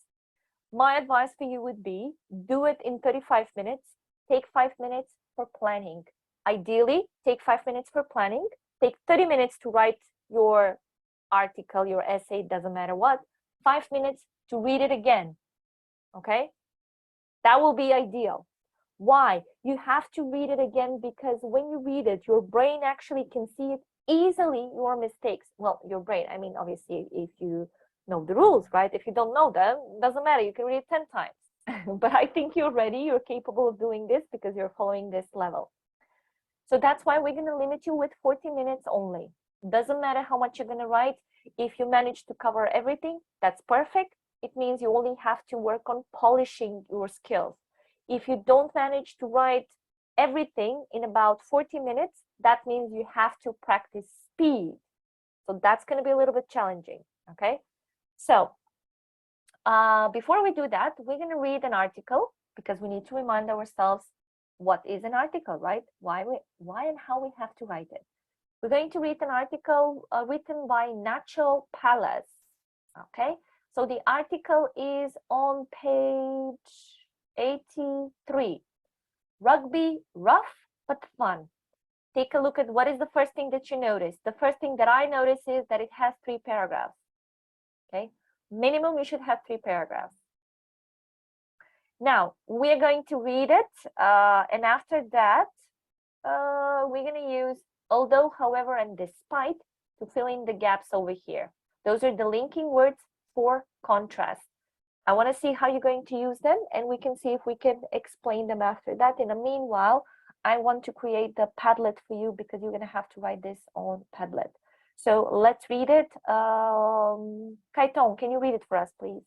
My advice for you would be, do it in 35 minutes, take 5 minutes for planning. Ideally, take 5 minutes for planning, take 30 minutes to write your article, your essay, doesn't matter what, 5 minutes to read it again, okay? That will be ideal. Why? You have to read it again because when you read it, your brain actually can see it easily, your mistakes. Well, your brain, I mean, obviously, if you know the rules, right? If you don't know them, doesn't matter, you can read it 10 times. But I think you're ready, you're capable of doing this because you're following this level. So that's why we're going to limit you with 40 minutes only. Doesn't matter how much you're going to write. If you manage to cover everything, that's perfect. It means you only have to work on polishing your skills. If you don't manage to write everything in about 40 minutes, that means you have to practice speed. So that's going to be a little bit challenging, okay? So before we do that, we're going to read an article because we need to remind ourselves what is an article, right? Why and how we have to write it. We're going to read an article written by Nacho Palace, okay? So the article is on page 83. Rugby, rough but fun. Take a look at what is the first thing that you notice. The first thing that I notice is that it has 3 paragraphs, okay? Minimum, you should have 3 paragraphs. Now, we're going to read it, and after that, we're going to use although, however, and despite to fill in the gaps over here. Those are the linking words for contrast. I want to see how you're going to use them, and we can see if we can explain them after that. In the meanwhile, I want to create the Padlet for you because you're going to have to write this on Padlet. So let's read it. Kaiton, can you read it for us, please?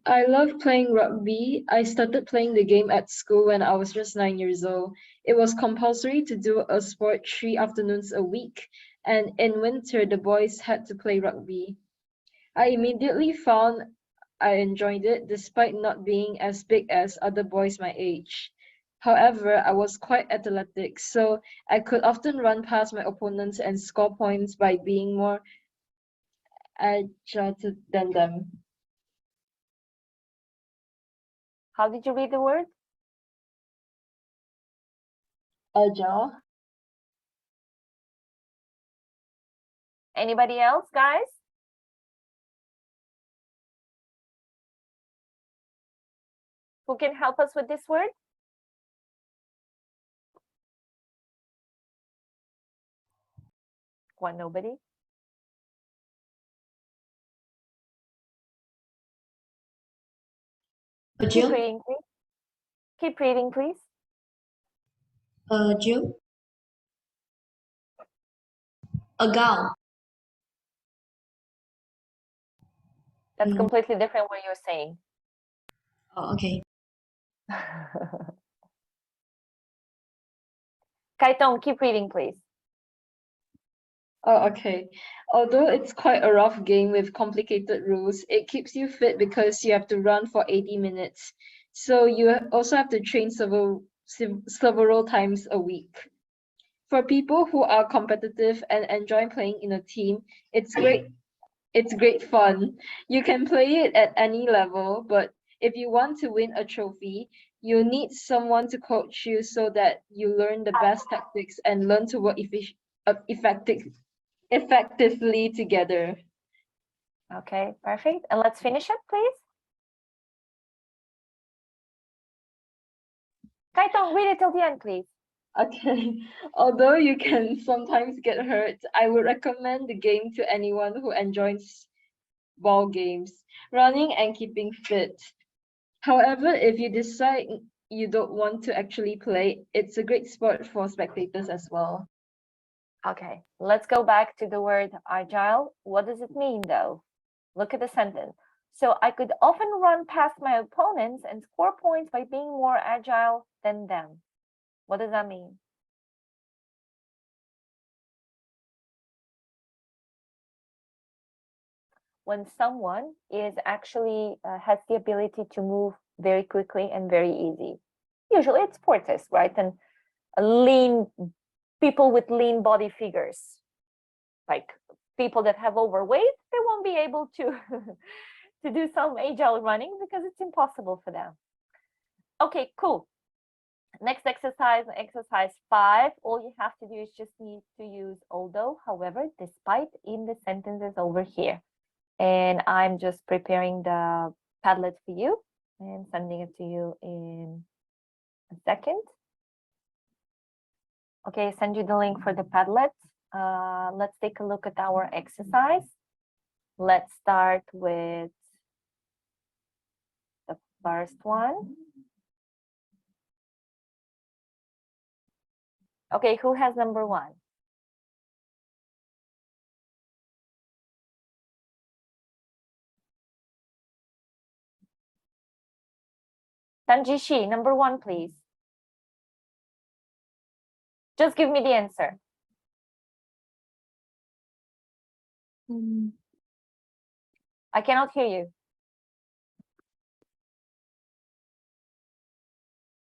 I love playing rugby. I started playing the game at school when I was just 9 years old. It was compulsory to do a sport 3 afternoons a week, and in winter, the boys had to play rugby. I immediately found I enjoyed it despite not being as big as other boys my age. However, I was quite athletic, so I could often run past my opponents and score points by being more agile than them. How did you read the word? Agile. Anybody else, guys? Who can help us with this word? What, nobody? Keep reading, please. Keep reading, please. Jill. A gown. That's completely different what you're saying. Oh, okay. Kaiton, keep reading, please. Oh, okay. Although it's quite a rough game with complicated rules, it keeps you fit because you have to run for 80 minutes. So you also have to train several times a week. For people who are competitive and enjoy playing in a team, it's great. It's great fun. You can play it at any level, but if you want to win a trophy, you need someone to coach you so that you learn the best tactics and learn to work effectively together. Okay, perfect. And let's finish it, please. Kaiton, read it till the end, please. Okay. Although you can sometimes get hurt, I would recommend the game to anyone who enjoys ball games, running and keeping fit. However, if you decide you don't want to actually play, it's a great sport for spectators as well. Okay, let's go back to the word agile. What does it mean, though? Look at the sentence. So I could often run past my opponents and score points by being more agile than them. What does that mean? When someone is actually has the ability to move very quickly and very easy. Usually it's sportists, right? And lean people with lean body figures, like people that have overweight, they won't be able to to do some agile running because it's impossible for them. Okay, cool. Next exercise, exercise 5. All you have to do is just need to use although, however, despite in the sentences over here. And I'm just preparing the Padlet for you and sending it to you in a second. Okay, send you the link for the Padlet. Let's take a look at our exercise. Let's start with the first one. Okay, who has number 1? Tanjishi, number 1, please. Just give me the answer. I cannot hear you.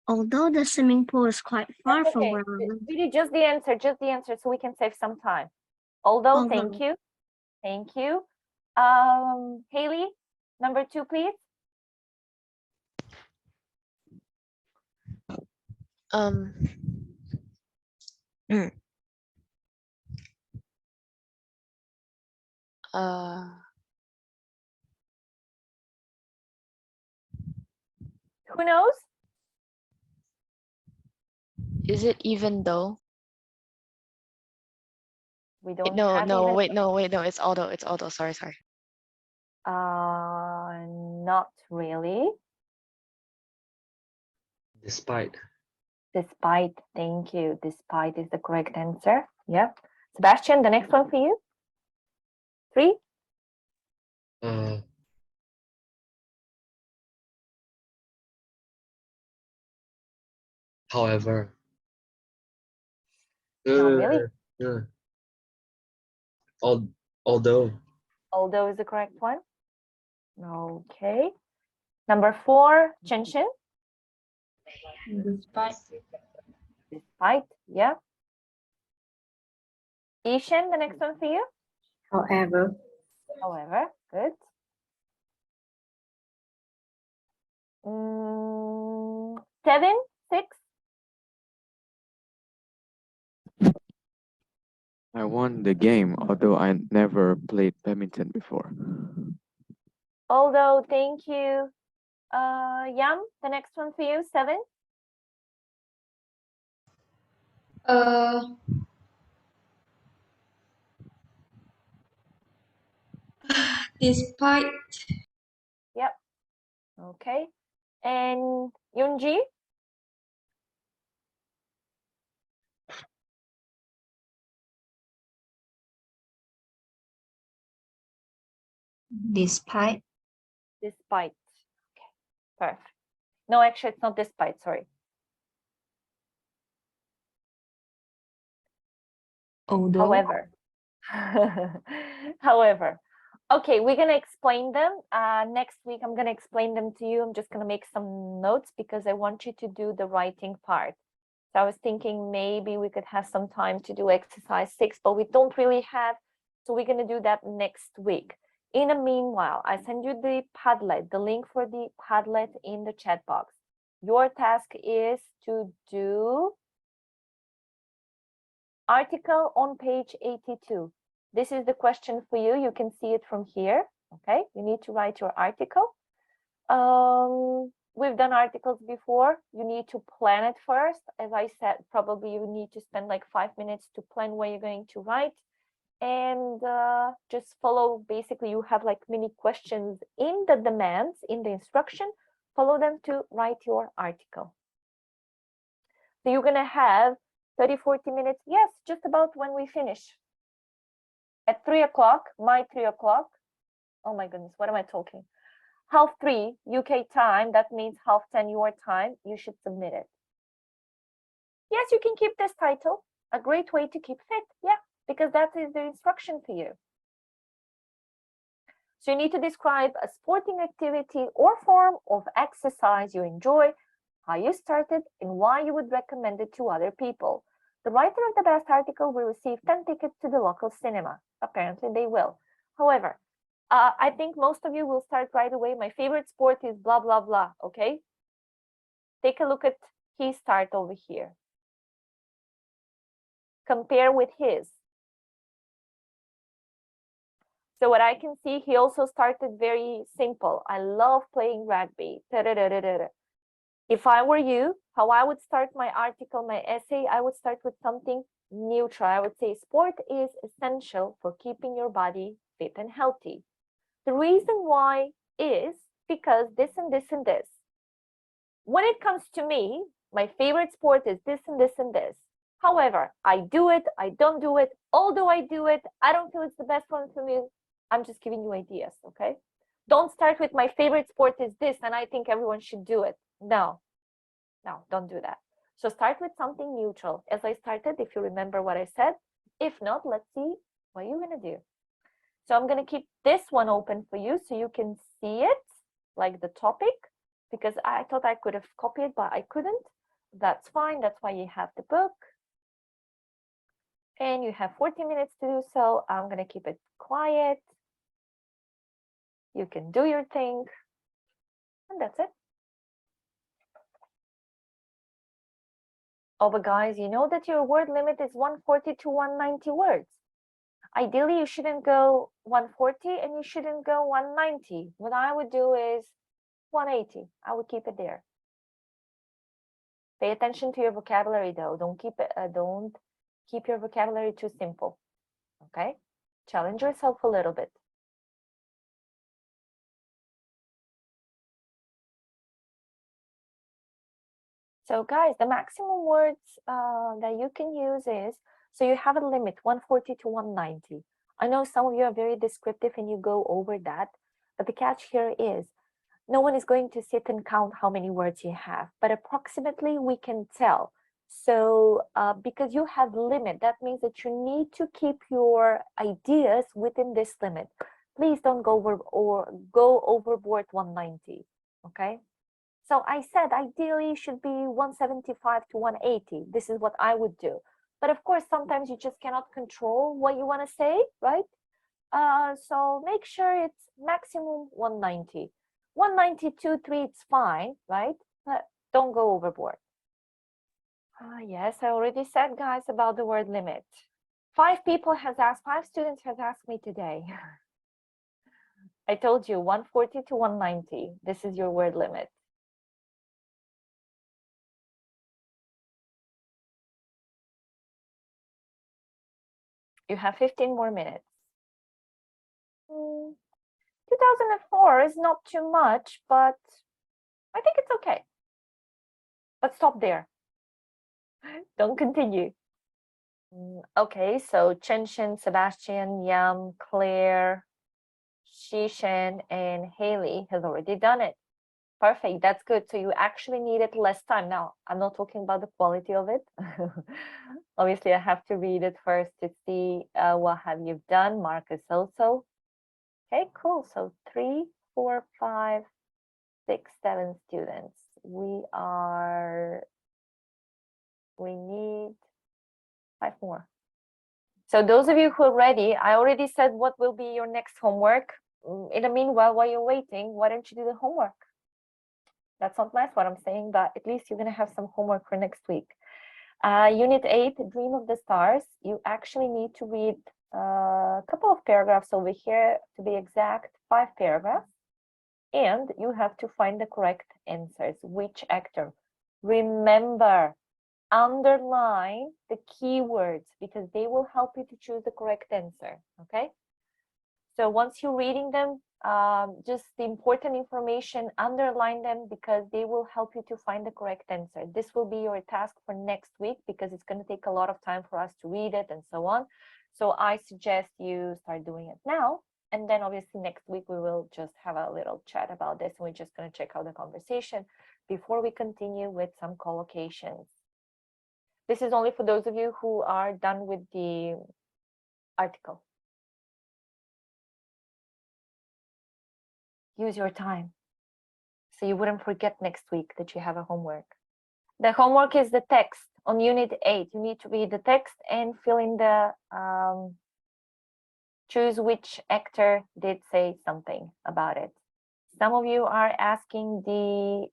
Although the swimming pool is quite far from Okay, where I live. really just the answer so we can save some time. Although, thank you. Thank you. Haley, number 2, please. Who knows? Is it even though? We don't No, have no, even. wait, no, wait, no. It's auto. It's auto. Sorry, sorry. Not really. Despite. Despite. Thank you. Despite is the correct answer. Yep. Sebastian, the next one for you. 3. However. Not really. Although. Although is the correct one. Okay. Number 4, Chenshin. Despite. Despite. Yeah. Ishan, the next one for you. However. However, good. 7, 6. I won the game, although I never played badminton before. Although, thank you. Yam, the next one for you. 7. Despite. Yep. Okay. And Yunji. Despite. Despite. Okay. Perfect. No, actually, it's not despite. Sorry. Although. However. However. Okay, we're going to explain them. Next week, I'm going to explain them to you. I'm just going to make some notes because I want you to do the writing part. So I was thinking maybe we could have some time to do exercise 6, but we don't really have. So we're going to do that next week. In the meanwhile, I send you the Padlet, the link for the Padlet in the chat box. Your task is to do article on page 82. This is the question for you. You can see it from here. Okay, you need to write your article. We've done articles before. You need to plan it first. As I said, probably you need to spend like 5 minutes to plan what you're going to write. And just follow, basically you have like mini questions in the demands, in the instruction, follow them to write your article. So you're gonna have 30, 40 minutes, yes, just about when we finish. At 3 o'clock, my 3 o'clock, oh my goodness, what am I talking? 3:30 UK time, that means 10:30 your time, you should submit it. Yes, you can keep this title, a great way to keep fit, yeah, because that is the instruction for you. So you need to describe a sporting activity or form of exercise you enjoy, how you started, and why you would recommend it to other people. The writer of the best article will receive 10 tickets to the local cinema. Apparently they will. However, I think most of you will start right away. My favorite sport is blah, blah, blah, okay? Take a look at his start over here. Compare with his. So what I can see, he also started very simple. I love playing rugby. If I were you, how I would start my article, my essay, I would start with something neutral. I would say sport is essential for keeping your body fit and healthy. The reason why is because this and this and this. When it comes to me, my favorite sport is this and this and this. However, I do it, I don't do it. Although I do it, I don't feel it's the best one for me. I'm just giving you ideas, okay? Don't start with my favorite sport is this and I think everyone should do it. No, don't do that. So start with something neutral. As I started, if you remember what I said. If not, let's see what you're gonna do. So I'm gonna keep this one open for you so you can see it, like the topic, because I thought I could have copied, but I couldn't. That's fine, that's why you have the book. And you have 40 minutes to do so. I'm gonna keep it quiet. You can do your thing, and that's it. Oh, but guys, you know that your word limit is 140 to 190 words. Ideally, you shouldn't go 140 and you shouldn't go 190. What I would do is 180. I would keep it there. Pay attention to your vocabulary, though. Don't keep your vocabulary too simple. Okay, challenge yourself a little bit. So guys, the maximum words that you can use is, so you have a limit 140 to 190. I know some of you are very descriptive and you go over that, but the catch here is no one is going to sit and count how many words you have, but approximately we can tell. So because you have limit, that means that you need to keep your ideas within this limit. Please don't go over or go overboard 190, okay? So I said ideally should be 175 to 180. This is what I would do. But of course, sometimes you just cannot control what you want to say, right? So make sure it's maximum 190. 192, 3, it's fine, right? But don't go overboard. Yes, I already said, guys, about the word limit. 5 students has asked me today. I told you 140 to 190. This is your word limit. You have 15 more minutes. 2004 is not too much, but I think it's okay. But stop there. Don't continue. Okay, so Chenshin, Sebastian, Yam, Claire, Shishan, and Haley has already done it. Perfect, that's good. So you actually needed less time. Now, I'm not talking about the quality of it. Obviously, I have to read it first to see what have you done. Marcus also. Okay, cool. So 3, 4, 5, 6, 7 students. We need 5 more. So those of you who are ready, I already said what will be your next homework. In the meanwhile, while you're waiting, why don't you do the homework? That's not nice what I'm saying, but at least you're going to have some homework for next week. Unit 8, Dream of the Stars. You actually need to read a couple of paragraphs over here, to be exact, 5 paragraphs. And you have to find the correct answers. Which actor? Remember, underline the keywords because they will help you to choose the correct answer, okay? So once you're reading them, just the important information, underline them because they will help you to find the correct answer. This will be your task for next week because it's going to take a lot of time for us to read it and so on. So I suggest you start doing it now. And then obviously next week we will just have a little chat about this. And we're just going to check out the conversation before we continue with some collocations. This is only for those of you who are done with the article. Use your time so you wouldn't forget next week that you have a homework. The homework is the text on Unit 8. You need to read the text and fill in the choose which actor did say something about it. Some of you are asking the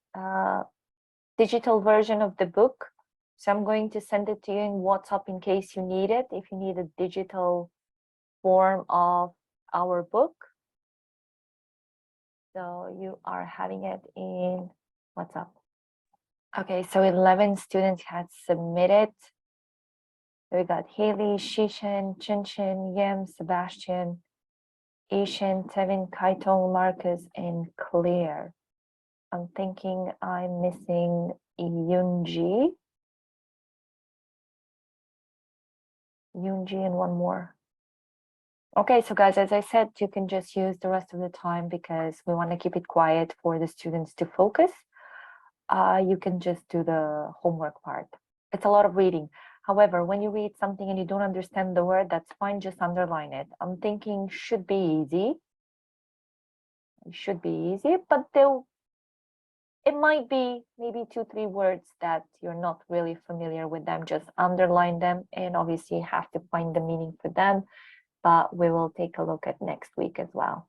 digital version of the book. So I'm going to send it to you in WhatsApp in case you need it, if you need a digital form of our book. So you are having it in WhatsApp. Okay, so 11 students had submitted. We got Haley, Shishan, Chinchin, Yem, Sebastian, Ishan, Tevin, Kaitong, Marcus, and Claire. I'm thinking I'm missing Yunji. Yunji and one more. Okay, so guys, as I said, you can just use the rest of the time because we want to keep it quiet for the students to focus. You can just do the homework part. It's a lot of reading. However, when you read something and you don't understand the word, that's fine, just underline it. I'm thinking should be easy. It should be easy, but it might be maybe 2-3 words that you're not really familiar with them. Just underline them and obviously you have to find the meaning for them. But we will take a look at next week as well.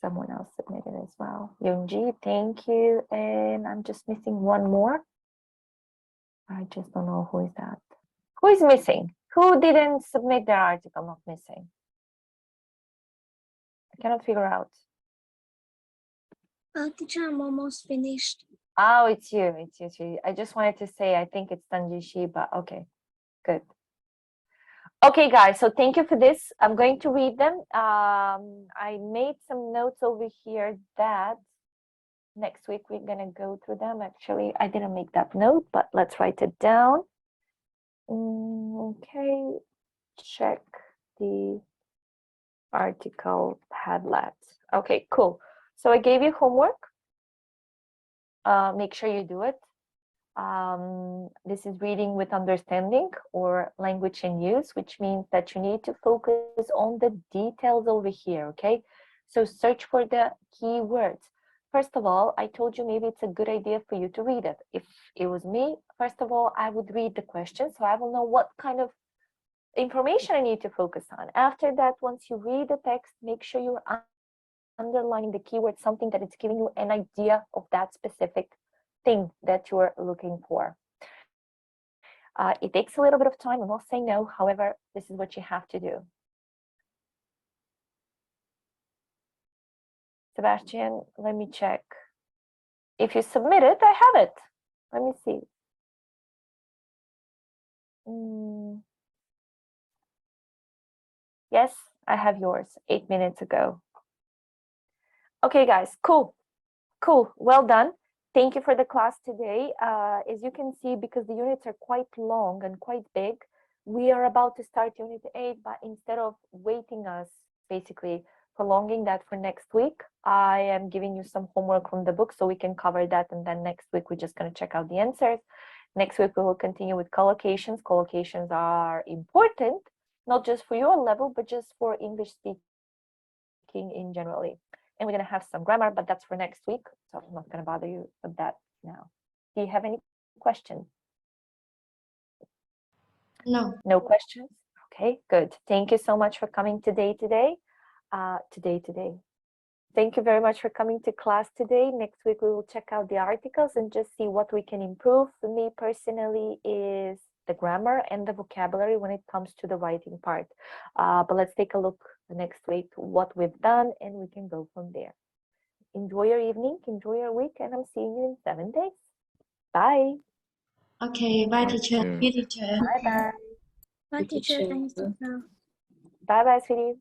Someone else submitted as well. Yoonji, thank you. And I'm just missing one more. I just don't know who is that. Who is missing? Who didn't submit their article? Not missing. I cannot figure out. Teacher, I'm almost finished. Oh, it's you. It's you. I just wanted to say I think it's Tanjishi, but okay, good. Okay, guys, so thank you for this. I'm going to read them. I made some notes over here that next week we're going to go through them. Actually, I didn't make that note, but let's write it down. Okay, check the article Padlet. Okay, cool. So I gave you homework. Make sure you do it. This is reading with understanding or language in use, which means that you need to focus on the details over here, okay? So search for the key words. First of all, I told you maybe it's a good idea for you to read it. If it was me, first of all, I would read the question so I will know what kind of information I need to focus on. After that, once you read the text, make sure you're underlining the keyword, something that it's giving you an idea of that specific thing that you're looking for. It takes a little bit of time. I'm not saying no. However, this is what you have to do. Sebastian, let me check. If you submit it, I have it. Let me see. Yes, I have yours 8 minutes ago. Okay, guys, cool. Cool, well done. Thank you for the class today. As you can see, because the units are quite long and quite big, we are about to start Unit 8, but instead of waiting us, basically prolonging that for next week, I am giving you some homework from the book so we can cover that, and then next week we're just going to check out the answers. Next week we will continue with collocations. Collocations are important, not just for your level, but just for English speaking in generally. And we're going to have some grammar, but that's for next week. So I'm not going to bother you with that now. Do you have any questions? No. No questions? Okay, good. Thank you so much for coming today. Thank you very much for coming to class today. Next week, we will check out the articles and just see what we can improve. For me personally is the grammar and the vocabulary when it comes to the writing part. But let's take a look next week what we've done and we can go from there. Enjoy your evening, enjoy your week, and I'm seeing you in 7 days. Bye. Okay, bye teacher. teacher. Bye teacher. Bye-bye. Bye, teacher. Thanks, teacher. Bye-bye, sweetie.